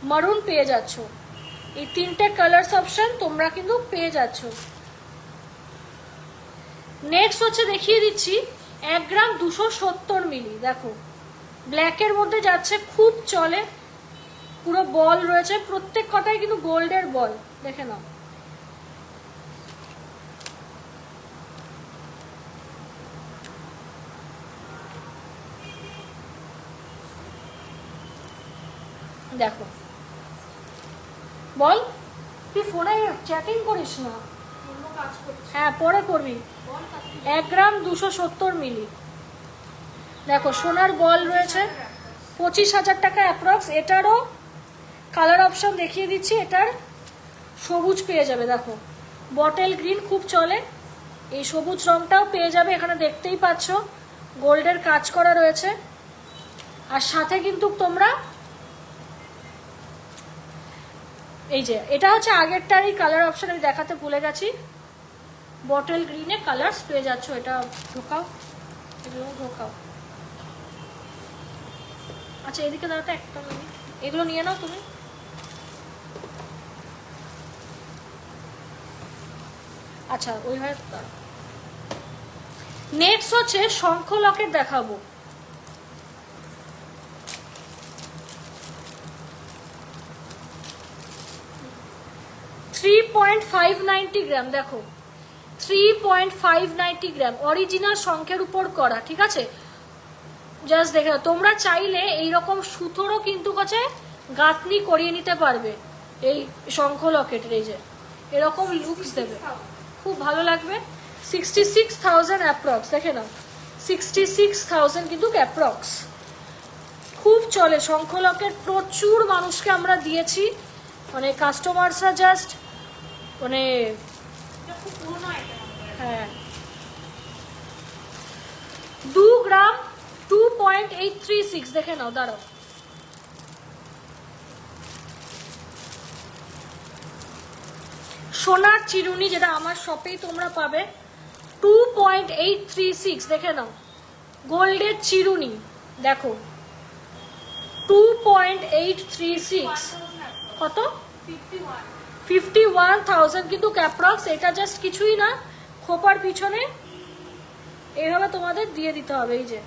মারুন পেয়ে যাচ্ছ। এই 3টে কালার্স অপশন তোমরা কিন্তু পেয়ে যাচ্ছ। নেক্সট হচ্ছে দেখিয়ে দিচ্ছি 1 গ্রাম 270 মিলি, দেখো ব্ল্যাকের মধ্যে যাচ্ছে, খুব চলে, পুরো বল রয়েছে, প্রত্যেক কটাই কিন্তু গোল্ডের বল, দেখে নাও। দেখো বল, তুই ফোনে চ্যাটিং করিস না, হ্যাঁ পরে করবি। 1 গ্রাম 270 মিলি, দেখো সোনার বল রয়েছে, 25,000 টাকা অ্যাপ্রক্স। এটারও কালার অপশন দেখিয়ে দিচ্ছি, এটার সবুজ পেয়ে যাবে, দেখো বটেল গ্রিন খুব চলে, এই সবুজ রংটাও পেয়ে যাবে। এখানে দেখতেই পাচ্ছ গোল্ডের কাজ করা রয়েছে। আর সাথে কিন্তু তোমরা এই যে এটা হচ্ছে আগেরটারই কালার অপশন, আমি দেখাতে ভুলে গেছি। বটল গ্রিনে কালার্স পেয়ে যাচ্ছ। এটা ঢোকাও, এগুলো ঢোকাও। আচ্ছা এদিকে দাঁড়াতে একটা মিনিট, এগুলো নিয়ে নাও তুমি। আচ্ছা ওইভাবে নেক্সট হচ্ছে শঙ্খ লকেট দেখাবো। $3.590 গ্রাম, দেখো 3.590 গ্রাম অরিজিনাল শঙ্খের উপর করা, ঠিক আছে। জাস্ট দেখে তোমরা চাইলে এইরকম সুতোরও কিন্তু কাছে গাঁথনি করিয়ে নিতে পারবে এই শঙ্খ লকেটের। এই যে এরকম লুকস দেবে, খুব ভালো লাগবে। 66,000 অ্যাপ্রক্স, দেখে নাও 66,000 কিন্তু অ্যাপ্রক্স। খুব চলে শঙ্খ লকেট, প্রচুর মানুষকে আমরা দিয়েছি, মানে কাস্টমার্সরা জাস্ট মানে খুব পুরনো আইটেম। হ্যাঁ 2 গ্রাম 2.836, দেখে নাও, দাঁড়াও। সোনার চিরুনি যেটা আমার শপেই তোমরা পাবে 2.836, দেখে নাও। গোল্ডের চিরুনি দেখো 2.836, কত 51,000 কিন্তু অ্যাপ্রক্স। এটা জাস্ট কিছুই না, খোপার পিছনে এইভাবে তোমাদের দিয়ে দিতে হবে। এই যে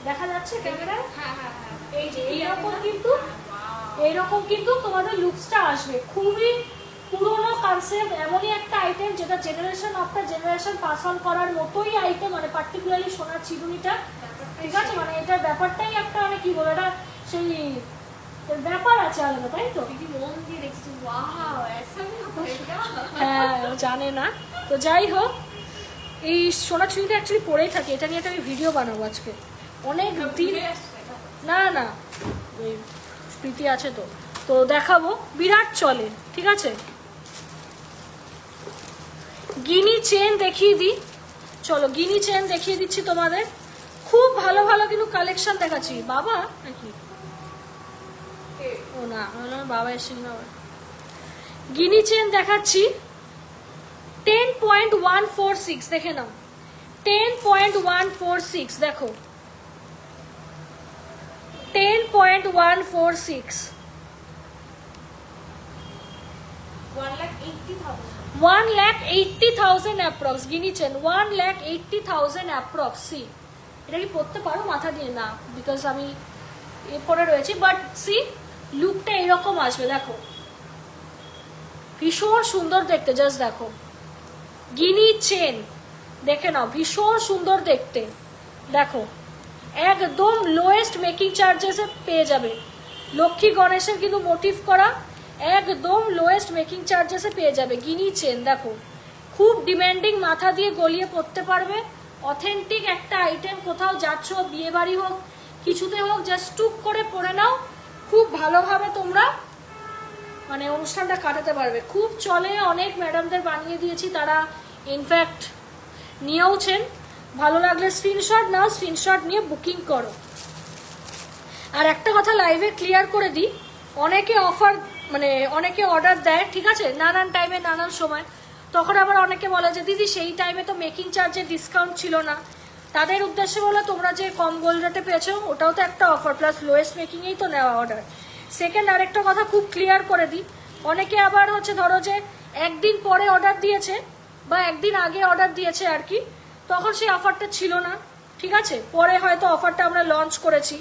দেখা যাচ্ছে ক্যামেরায়, এই যে এইরকম কিন্তু তোমাদের লুকসটা আসবে। খুবই পুরোনো কনসেপ্ট, এমনই একটা আইটেম যেটা generation after generation pass on করার মতোই আইটেম, মানে পার্টিকুলারলি সোনার চিরুনিটা, ঠিক আছে। মানে এটার ব্যাপারটাই একটা মানে কি বলে, এটা সেই ব্যাপার আছে আলাদা, তাই তো। হ্যাঁ জানে না তো, যাই হোক এই সোনার চিরুনিটা অ্যাকচুয়ালি পরেই থাকে, এটা নিয়ে একটা আমি ভিডিও বানাবো আজকে। অনেক দিন না না ওই প্রীতি আছে তো তো দেখাবো, বিরাট চলে, ঠিক আছে। গিনি চেন দেখিয়ে দিই, চলো গিনি চেন দেখিয়ে দিচ্ছি তোমাদের। খুব ভালো ভালো কিন্তু কালেকশন দেখাচ্ছি। বাবা নাকি ও না, বাবা এসে না। গিনি চেন দেখাচ্ছি 10.146, দেখে নাও 10.146, দেখো 10.146, 1,80,000 অ্যাপ্রক্স গিনি চেন, 1,80,000 অ্যাপ্রক্স। সি এটা কি পড়তে পারো মাথা দিয়ে? না, বিকজ আমি এ পরে রয়েছি, বাট সি লুকটা এরকম আসবে, দেখো ভীষণ সুন্দর দেখতে। জাস্ট দেখো গিনি চেন, দেখে নাও ভীষণ সুন্দর দেখতে। দেখো একদম লোয়েস্ট মেকিং চার্জেসে পেয়ে যাবে। লক্ষ্মী গণেশের কিন্তু মোটিভ করা, একদম লোয়েস্ট মেকিং চার্জেসে পেয়ে যাবে গিনি চেন। দেখো খুব ডিমান্ডিং, মাথা দিয়ে গলিয়ে পড়তে পারবে, অথেন্টিক একটা আইটেম। কোথাও যাচ্ছ, বিয়ে বাড়ি হোক কিছুতে হোক, জাস্ট টুক করে পরে নাও, খুব ভালোভাবে তোমরা মানে অনুষ্ঠানটা কাটাতে পারবে। খুব চলে, অনেক ম্যাডামদের বানিয়ে দিয়েছি, তারা ইনফ্যাক্ট নিয়েওছেন। ভালো লাগলে স্ক্রিনশট নাও, স্ক্রিনশট নিয়ে বুকিং করো। আর একটা কথা লাইভে ক্লিয়ার করে দিই, অনেকে অফার মানে অনেকে অর্ডার দেয়, ঠিক আছে, নানান টাইমে নানান সময়, তখন আবার অনেকে বলে যে দিদি সেই টাইমে তো মেকিং চার্জে ডিসকাউন্ট ছিল না। তাদের উদ্দেশ্যে বলে তোমরা যে কম গোল্ড রেটে পেয়েছো ওটাও তো একটা অফার, প্লাস লোয়েস্ট মেকিংয়েই তো নেওয়া অর্ডার। সেকেন্ড আরেকটা কথা খুব ক্লিয়ার করে দিই, অনেকে আবার হচ্ছে ধরো যে একদিন পরে অর্ডার দিয়েছে বা একদিন আগে অর্ডার দিয়েছে আর কি, তখন সেই অফারটা ছিল না, ঠিক আছে, পরে হয়তো অফারটা আমরা লঞ্চ করেছি।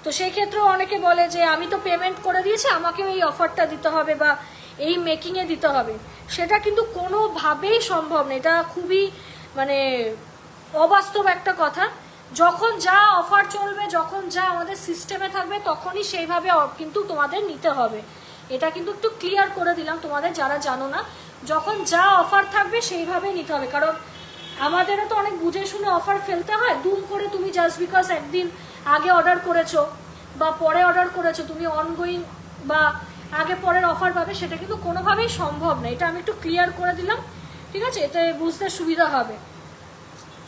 তো সেই ক্ষেত্রেও অনেকে বলে যে আমি তো পেমেন্ট করে দিয়েছি, আমাকেও এই অফারটা দিতে হবে বা এই মেকিংয়ে দিতে হবে। সেটা কিন্তু কোনোভাবেই সম্ভব না, এটা খুবই মানে অবাস্তব একটা কথা। যখন যা অফার চলবে, যখন যা আমাদের সিস্টেমে থাকবে, তখনই সেইভাবে কিন্তু তোমাদের নিতে হবে। এটা কিন্তু একটু ক্লিয়ার করে দিলাম তোমাদের যারা জানো না, যখন যা অফার থাকবে সেইভাবেই নিতে হবে। কারণ আমাদেরও তো অনেক বুঝে শুনে অফার ফেলতে হয়, দুম করে তুমি জাস্ট বিকজ একদিন আগে অর্ডার করেছো বা পরে অর্ডার করেছো তুমি অনগোয়িং বা আগে পরের অফার পাবে, সেটা কিন্তু কোনোভাবেই সম্ভব না। এটা আমি একটু ক্লিয়ার করে দিলাম, ঠিক আছে, এতে বুঝতে সুবিধা হবে।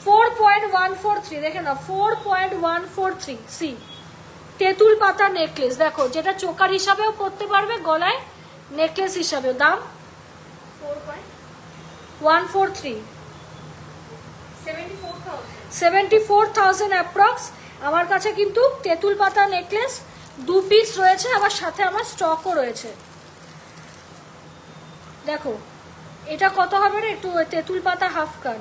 4.143 দেখে না, 4.143 সি তেঁতুল পাতা নেকলেস, দেখো যেটা চোকার হিসাবেও পরতে পারবে, গলায় নেকলেস হিসাবেও। দাম 143, 74,000 অ্যাপ্রক্স। আমার কাছে কিন্তু তেঁতুল পাতা নেকলেস 2 পিস রয়েছে, আবার সাথে আমার স্টকও রয়েছে। দেখো এটা কত হবে রে, একটু তেঁতুল পাতা হাফ কান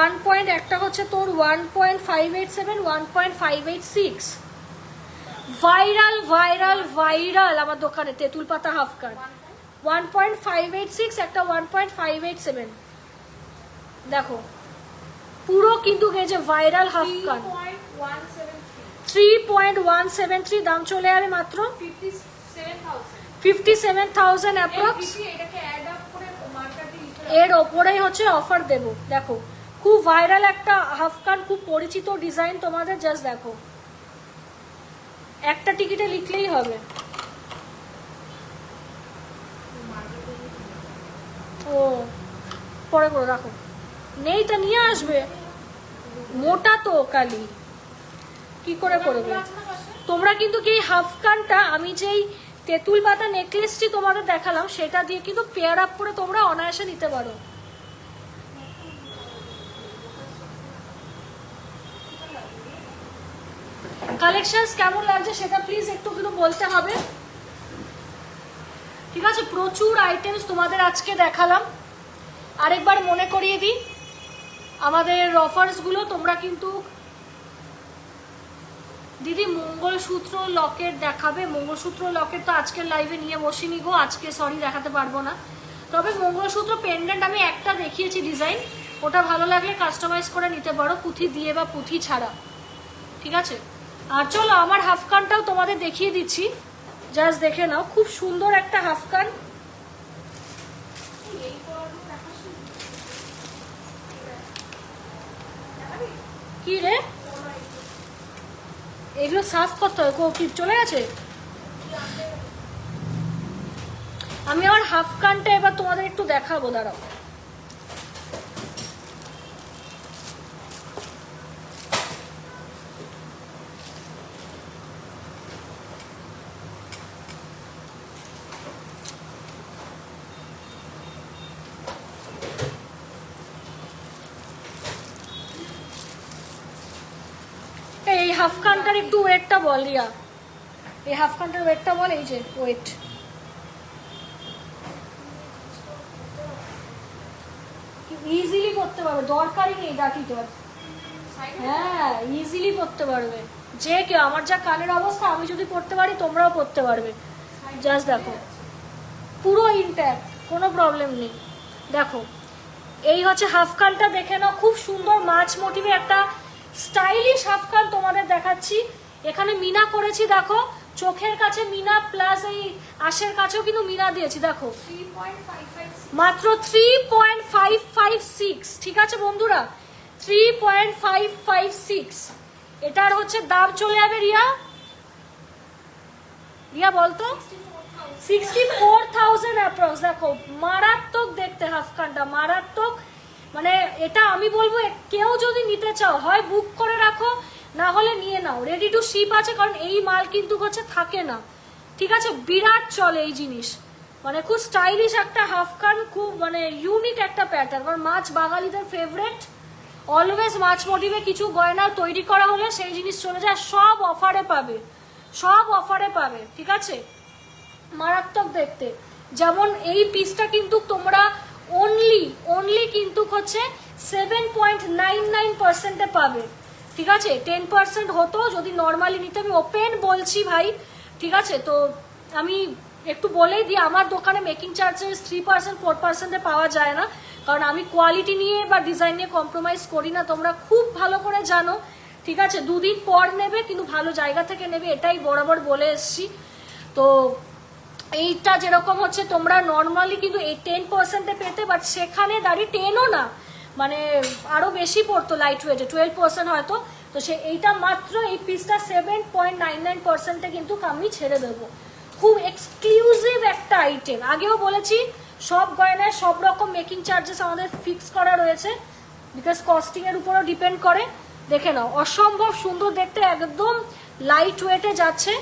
1 পয়েন্ট, একটা হচ্ছে তোর 1.587, 1.586, ভাইরাল ভাইরাল ভাইরাল আমার দোকানে তেঁতুল পাতা হাফ কান 1.586, একটা 1.587। দেখো পুরো কিন্তু গেছে ভাইরাল হাফ কান 3.173, দাম চলে যাবে মাত্র 57,000 অ্যাপ্রক্স। এর ওপরেই হচ্ছে অফার দেব। দেখো খুব ভাইরাল একটা হাফ কান, খুব পরিচিত ডিজাইন তোমাদের, জাস্ট দেখো একটা টিকিটে লিখলেই হবে। ও পরে করে রাখো, নেই তা নিয়ে আসবে, মোটা তো কালি কি করে করবে। তোমরা কিন্তু কি হাফ কানটা আমি যেই তেঁতুল পাতা নেকলেসটি তোমাদের দেখালাম সেটা দিয়ে কিন্তু পেয়ার আপ করে তোমরা অনায়াসে নিতে পারো। কালেকশনস কেমন লাগছে সেটা প্লিজ একটু কিন্তু বলতে হবে, ঠিক আছে। প্রচুর আইটেমস তোমাদের আজকে দেখালাম। আরেকবার মনে করিয়ে দিই আমাদের অফার্সগুলো, তোমরা কিন্তু দিদি মঙ্গলসূত্র লকেট দেখাবে, মঙ্গলসূত্র লকেট তো আজকের লাইভে নিয়ে বসিনি গো, আজকে সরি দেখাতে পারবো না। তবে মঙ্গলসূত্র পেন্ডেন্ট আমি একটা দেখিয়েছি ডিজাইন, ওটা ভালো লাগলে কাস্টমাইজ করে নিতে পারো, পুঁথি দিয়ে বা পুঁথি ছাড়া, ঠিক আছে। আর চলো আমার হাফ কানটাও তোমাদের দেখিয়ে দিচ্ছি, জাস্ট দেখে নাও, খুব সুন্দর একটা হাফ কান। কি রে এগুলো সাফ করতে হবে, কি চলে গেছে? আমি আমার হাফ কানটা এবার তোমাদের একটু দেখাবো, দাঁড়াও। এই হাফ কানটার একটু ওয়েটটা বল রিয়া, এই হাফ কানটার ওয়েটটা বল, এই যে ওয়েট। ইজিলি করতে পারবে, দরকারই নেই ডাকিতে, হ্যাঁ ইজিলি করতে পারবে যে কেউ। আমার যা কানের অবস্থা, আমি যদি পড়তে পারি তোমরাও পড়তে পারবে। জাস্ট দেখো পুরো ইনট্যাক্ট, কোনো প্রবলেম নেই। দেখো এই হচ্ছে হাফ কানটা, দেখে নাও, খুব সুন্দর মাছ মোটিভে একটা স্টাইলিশ হাফ কান তোমাদের দেখাচ্ছি। এখানে মিনা করেছি, দেখো চোখের কাছে মিনা, প্লাস এই আশের কাছেও কিন্তু মিনা দিয়েছি। দেখো মাত্র 3.556, ঠিক আছে বন্ধুরা, 3.556। এটার হচ্ছে দাম চলে যাবে রিয়া, রিয়া বলতো 64,000 অ্যাপ্রক্স। দেখো মারাত্মক দেখতে হাফ কানটা, মারাত্মক। মানে এটা আমি বলবো কেউ যদি নিতে চাও হয় বুক করে রাখো, না হলে নিয়ে নাও, রেডি টু শিপ আছে, কারণ এই মাল কিন্তু হচ্ছে থাকে না, ঠিক আছে। বিরাট চলে এই জিনিস, মানে খুব স্টাইলিশ একটা হাফ কান, খুব মানে ইউনিক একটা প্যাটার্ন। কারণ মাছ বাঙালিদের ফেভারেট, অলওয়েজ মাছ মোটিভে কিছু গয়না তৈরি করা হলে সেই জিনিস চলে যায়, সব অফারে পাবে, সব অফারে পাবে, ঠিক আছে। মারাত্মক দেখতে। যেমন এই পিসটা কিন্তু তোমরা অনলি কিন্তু হচ্ছে 7.99%-এ পাবে, ঠিক আছে। 10% হতো যদি নর্মালি নিতে, আমি ওপেন বলছি ভাই, ঠিক আছে। তো আমি একটু বলেই দিই, আমার দোকানে মেকিং চার্জেস 3%, 4%-এ পাওয়া যায় না, কারণ আমি কোয়ালিটি নিয়ে বা ডিজাইন নিয়ে কম্প্রোমাইজ করি না, তোমরা খুব ভালো করে জানো, ঠিক আছে। দুদিন পর নেবে কিন্তু ভালো জায়গা থেকে নেবে, এটাই বরাবর বলে এসছি। তো এইটা যেরকম হচ্ছে তোমরা নর্মালি কিন্তু এই 10%-এ পেতে, বাট সেখানে দাঁড়িয়ে 10ও না, মানে আরও বেশি পড়তো লাইট ওয়েটে, 12% হয়তো। তো সে এইটা মাত্র এই পিসটা 7.99%-এ কিন্তু আমি ছেড়ে দেবো। খুব এক্সক্লুসিভ একটা আইটেম। আগেও বলেছি সব গয়নায় সব রকম মেকিং চার্জেস আমাদের ফিক্স করা রয়েছে, বিকজ কস্টিংয়ের উপরও ডিপেন্ড করে। দেখে নাও, অসম্ভব সুন্দর দেখতে, একদম লাইট ওয়েটে যাচ্ছে,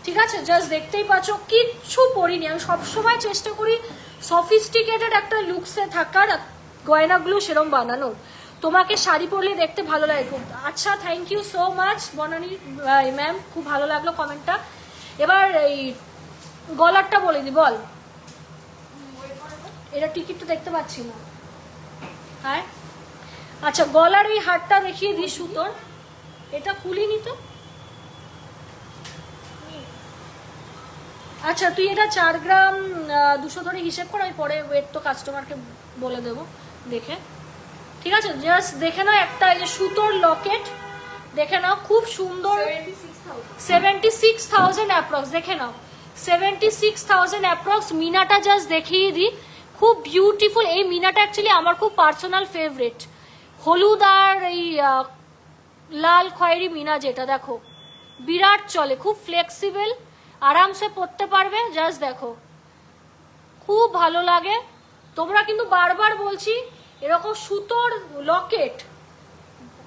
ঠিক আছে? জাস্ট দেখতেই পাচ্ছ, কিচ্ছু পরিনি। আমি সবসময় চেষ্টা করি সফিস্টিকেটেড একটা লুকসে থাকার, গয়নাগুলো সেরম বানানোর। তোমাকে শাড়ি পরলে দেখতে ভালো লাগে খুব। আচ্ছা, thank you so much Banani ma'am, খুব ভালো লাগলো কমেন্টটা। এবার এই গলারটা বলে দি, বল। এটা টিকিটটা দেখতে পাচ্ছি না। হ্যাঁ, আচ্ছা, গলার এই হারটা দেখিয়ে দিই সুতোর। এটা খুলিনি তো। আচ্ছা, তুই এটা 4 গ্রাম 200 ধরে হিসেব কর, আমি পরে ওয়েট তো কাস্টমারকে বলে দেবো দেখে, ঠিক আছে? জাস্ট দেখে নাও, একটা এই যে সুতোর লকেট দেখে নাও, খুব সুন্দর। 76,000 অ্যাপ্রক্স, দেখে নাও 76,000 অ্যাপ্রক্স। মিনাটা জাস্ট দেখিয়ে দিই, খুব বিউটিফুল। এই মিনাটা অ্যাকচুয়ালি আমার খুব পার্সোনাল ফেভারিট, হলুদ আর এই লাল খয়েরি মিনা, যেটা দেখো বিরাট চলে, খুব ফ্লেক্সিবল, আরামসে পরতে পারবে। জাস্ট দেখো, খুব ভালো লাগে। তোমরা কিন্তু বারবার বলছি, এরকম সুতোর লকেট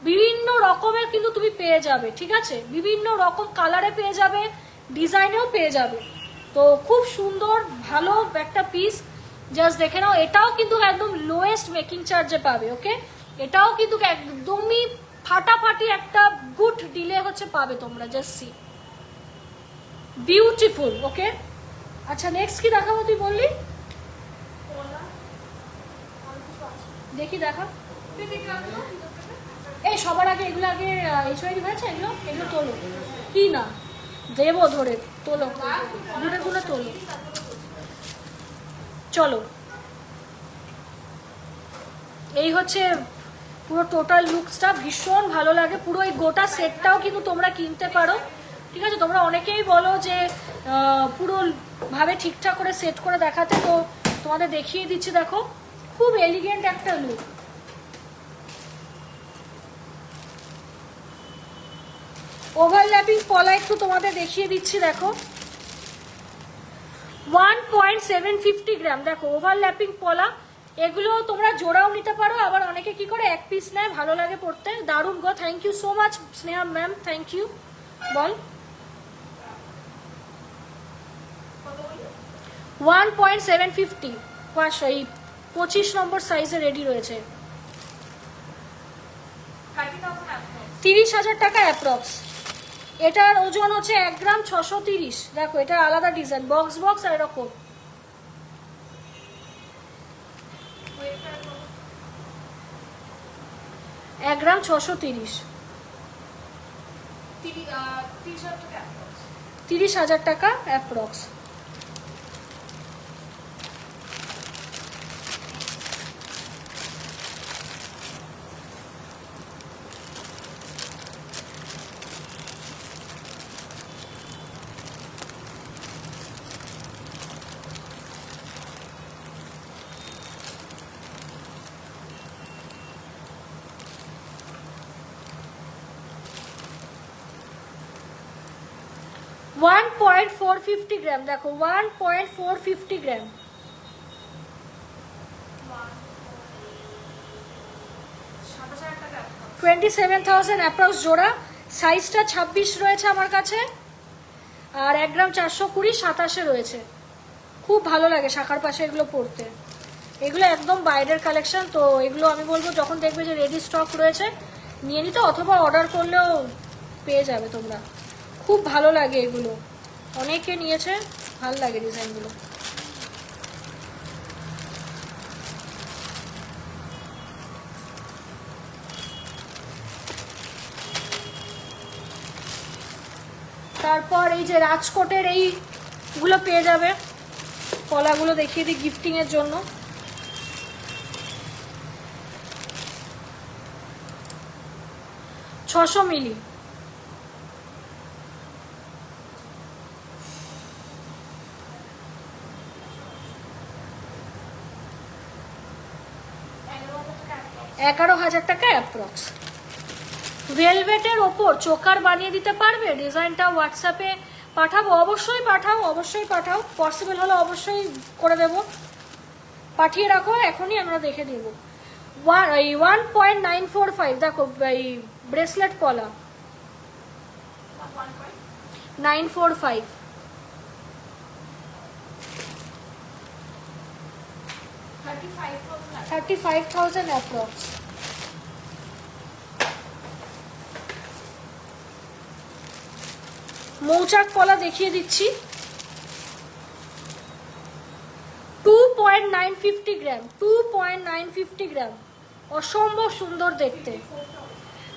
বিভিন্ন রকমের কিন্তু তুমি পেয়ে যাবে, ঠিক আছে? বিভিন্ন রকম কালারে পেয়ে যাবে, ডিজাইনেও পেয়ে যাবে। তো খুব সুন্দর ভালো একটা পিস, জাস্ট দেখে নাও। এটাও কিন্তু একদম লোয়েস্ট মেকিং চার্জে পাবে, ওকে? এটাও কিন্তু একদমই ফাটাফাটি একটা গুড ডিলে হচ্ছে পাবে তোমরা। জাস্ট সি, বিউটিফুল, ওকে? আচ্ছা, নেক্সট কি দেখাবো তুই বললি? দেখি, দেখা। এই সবার আগে এগুলো আগে এইচআইডি হয়েছে, এগুলো এগুলো তোলো। কি না দেবো ধরে, তোলো গুলো তোলো। চলো, এই হচ্ছে পুরো টোটাল লুকসটা, ভীষণ ভালো লাগে। পুরো এই গোটা সেটটাও কিন্তু তোমরা কিনতে পারো, ঠিক আছে? তোমরা অনেকেই বলো যে পুরো ভাবে ঠিকঠাক করে সেট করে দেখাতে, তো তোমাদের দেখিয়ে দিচ্ছি। দেখো, খুব এলিগেন্ট একটা লুক। ওভারল্যাপিং পলা একটু তোমাদের দেখিয়ে দিচ্ছি, দেখো 1.750 গ্রাম। দেখো ওভারল্যাপিং পলা, এগুলো তোমরা জোড়াও নিতে পারো, আবার অনেকে কি করে এক পিস নেয়, ভালো লাগে পড়তে। দারুণ গো, thank you so much Sneha ma'am, thank you. বল 1.750, 25 নম্বর সাইজে রেডি রয়েছে। 30,000 টাকা অ্যাপ্রক্স। এটার ওজন হচ্ছে 1 গ্রাম 630। দেখো, এটা আলাদা ডিজাইন, বক্স বক্স আর এরকম। এক গ্রাম 630, 30,000 টাকা অ্যাপ্রক্স। ওয়ান 1.450 গ্রাম। দেখো 1.450 গ্রাম। 27,000 অ্যাপ্রক্স জোড়া। সাইজটা 26 রয়েছে আমার কাছে, আর 1 গ্রাম 420 27 রয়েছে। খুব ভালো লাগে শাখার পাশে এগুলো পরতে। এগুলো একদম বাইরের কালেকশন, তো এগুলো আমি বলবো যখন দেখবে যে রেডি স্টক রয়েছে নিয়ে নিতে, অথবা অর্ডার করলেও পেয়ে যাবে তোমরা। খুব ভালো লাগে এগুলো, অনেকে নিয়েছে, ভালো লাগে ডিজাইনগুলো। তারপর এই যে রাজকোটের এইগুলো পেয়ে যাবে, কলাগুলো দেখিয়ে দিই গিফটিং এর জন্য। ছশো মিলি। 11,000 টাকা অ্যাপ্রক্স। ভেলভেটের ওপর চোকার বানিয়ে দিতে পারবে? ডিজাইনটা হোয়াটসঅ্যাপে পাঠাবো? অবশ্যই পাঠাও, পসিবল হলে অবশ্যই করে দেব। পাঠিয়ে রাখো, এখনই আমরা দেখে দেব। 1.945 দেখো, এই ব্রেসলেট পলা 945। 35,000 অ্যাপ্রক্স। মৌচাক পলা দেখিয়ে দিচ্ছি, 2.950 গ্রাম, 2.950 গ্রাম, অসম্ভব সুন্দর দেখতে।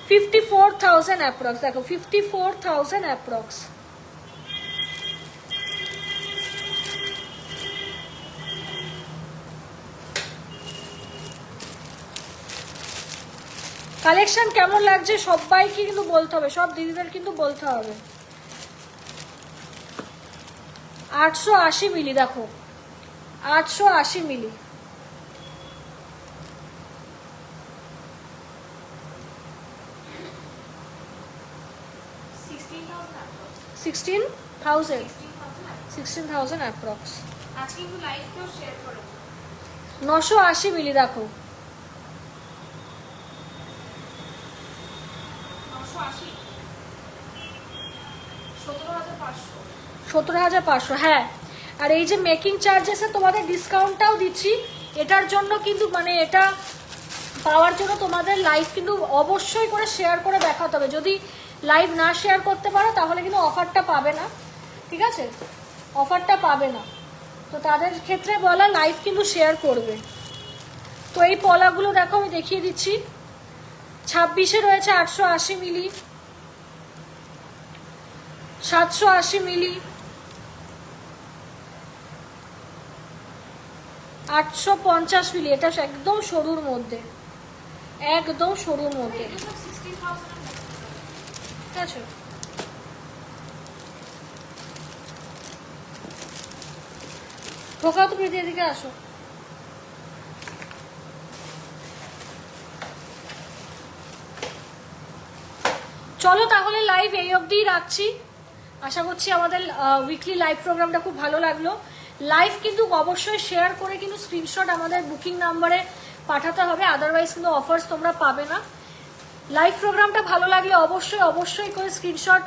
54,000 অ্যাপ্রক্স, দেখো 54,000 অ্যাপ্রক্স। কালেকশন কেমন লাগছে সবাইকে কিন্তু বলতে হবে, সব দিদিদের কিন্তু বলতে হবে। 880 মিলি, দেখো 880 মিলি, 16,000 অ্যাপ্রক্স। আজকে একটু লাইভ কেউ শেয়ার করো। 980 মিলি, দেখো 980, 17,500। 17,500, হ্যাঁ। আর এই যে মেকিং চার্জেসে তোমাদের ডিসকাউন্টটাও দিচ্ছি, এটার জন্য কিন্তু মানে এটা পাওয়ার জন্য তোমাদের লাইভ কিন্তু অবশ্যই করে শেয়ার করে দেখাতে হবে। যদি লাইভ না শেয়ার করতে পারো তাহলে কিন্তু অফারটা পাবে না, ঠিক আছে? অফারটা পাবে না, তো তাদের ক্ষেত্রে বলা লাইভ কিন্তু শেয়ার করবে। তো এই পলাগুলো দেখো আমি দেখিয়ে দিচ্ছি, 26-এ রয়েছে 880 মিলি, 780 মিলি, 850 মিলি, এটা একদম সরুর মধ্যে, একদম সরুর মধ্যে, ঠিক আছে? ঢোকাও তো প্রীতি, এদিকে আসো। চলো তাহলে লাইভ এই অবধিই রাখছি। আশা করছি আমাদের উইকলি লাইভ প্রোগ্রামটা খুব ভালো লাগলো। লাইভ কিন্তু অবশ্যই শেয়ার করে কিন্তু স্ক্রিনশট আমাদের বুকিং নাম্বারে পাঠাতে হবে, আদারওয়াইজ কিন্তু অফার্স তোমরা পাবে না। লাইভ প্রোগ্রামটা ভালো লাগলে অবশ্যই করে স্ক্রিনশট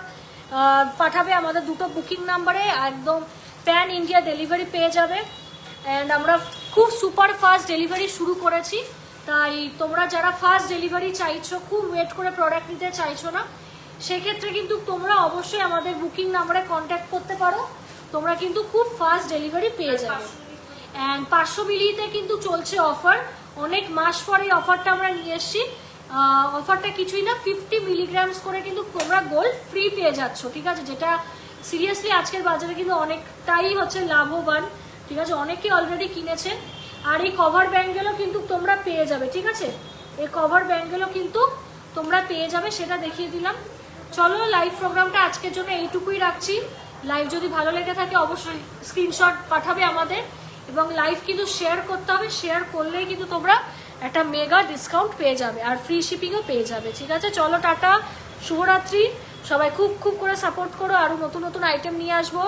পাঠাবে আমাদের দুটো বুকিং নাম্বারে, একদম প্যান ইন্ডিয়া ডেলিভারি পেয়ে যাবে। অ্যান্ড আমরা খুব সুপার ফাস্ট ডেলিভারি শুরু করেছি, তাই তোমরা যারা ফাস্ট ডেলিভারি চাইছো, খুব ওয়েট করে প্রোডাক্ট নিতে চাইছো না, সেক্ষেত্রে কিন্তু তোমরা অবশ্যই আমাদের বুকিং নাম্বারে কন্ট্যাক্ট করতে পারো, তোমরা কিন্তু খুব ফাস্ট ডেলিভারি পেয়ে যাবে। অ্যান্ড 500 মিলিতে কিন্তু চলছে অফার, অনেক মাস পরে এই অফারটা আমরা নিয়ে এসেছি। অফারটা কিছুই না, 50 মিলিগ্রামস করে কিন্তু তোমরা গোল্ড ফ্রি পেয়ে যাচ্ছ, ঠিক আছে? যেটা সিরিয়াসলি আজকের বাজারে কিন্তু অনেকটাই হচ্ছে লাভবান, ঠিক আছে? অনেকেই অলরেডি কিনেছে। আর এই কভার ব্যাঙ্গেলও কিন্তু তোমরা পেয়ে যাবে, ঠিক আছে? এই কভার ব্যাঙ্গেলও কিন্তু তোমরা পেয়ে যাবে, সেটা দেখিয়ে দিলাম। চলো লাইভ প্রোগ্রামটা আজকের জন্য এইটুকুই রাখছি। লাইভ যদি ভালো লেগে থাকে অবশ্যই স্ক্রিনশট পাঠাবে আমাদের, এবং লাইভ কিন্তু শেয়ার করতে হবে, শেয়ার করলেই কিন্তু তোমরা একটা মেগা ডিসকাউন্ট পেয়ে যাবে, আর ফ্রি শিপিংও পেয়ে যাবে, ঠিক আছে? চলো টাটা, শুভরাত্রি। সবাই খুব খুব করে সাপোর্ট করো, আরও নতুন নতুন আইটেম নিয়ে আসবো।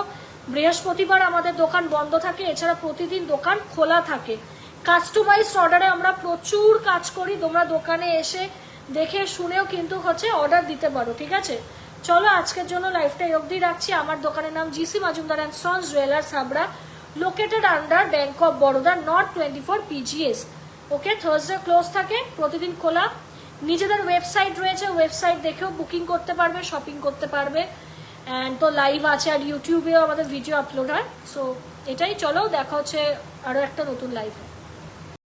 বৃহস্পতিবার আমাদের দোকান বন্ধ থাকে, এছাড়া প্রতিদিন দোকান খোলা থাকে। কাস্টমাইজড অর্ডারে আমরা প্রচুর কাজ করি, তোমরা দোকানে এসে দেখে শুনেও কিন্তু হচ্ছে অর্ডার দিতে পারো, ঠিক আছে? চলো আজকের জন্য লাইভটা অবধি রাখছি। আমার দোকানের নাম GC Majumdar and sons jewellers, Habra, located under bank of Baroda, north 24 PGS। Okay, Thursday close থাকে, প্রতিদিন খোলা। নিজেদের ওয়েবসাইট রয়েছে, ওয়েবসাইট দেখেও বুকিং করতে পারবে, শপিং করতে পারবে। অ্যান্ড তো লাইভ আছে, আর ইউটিউবেও আমাদের ভিডিও আপলোড হয়। সো এটাই, চলো দেখা হচ্ছে আরও একটা নতুন লাইভে।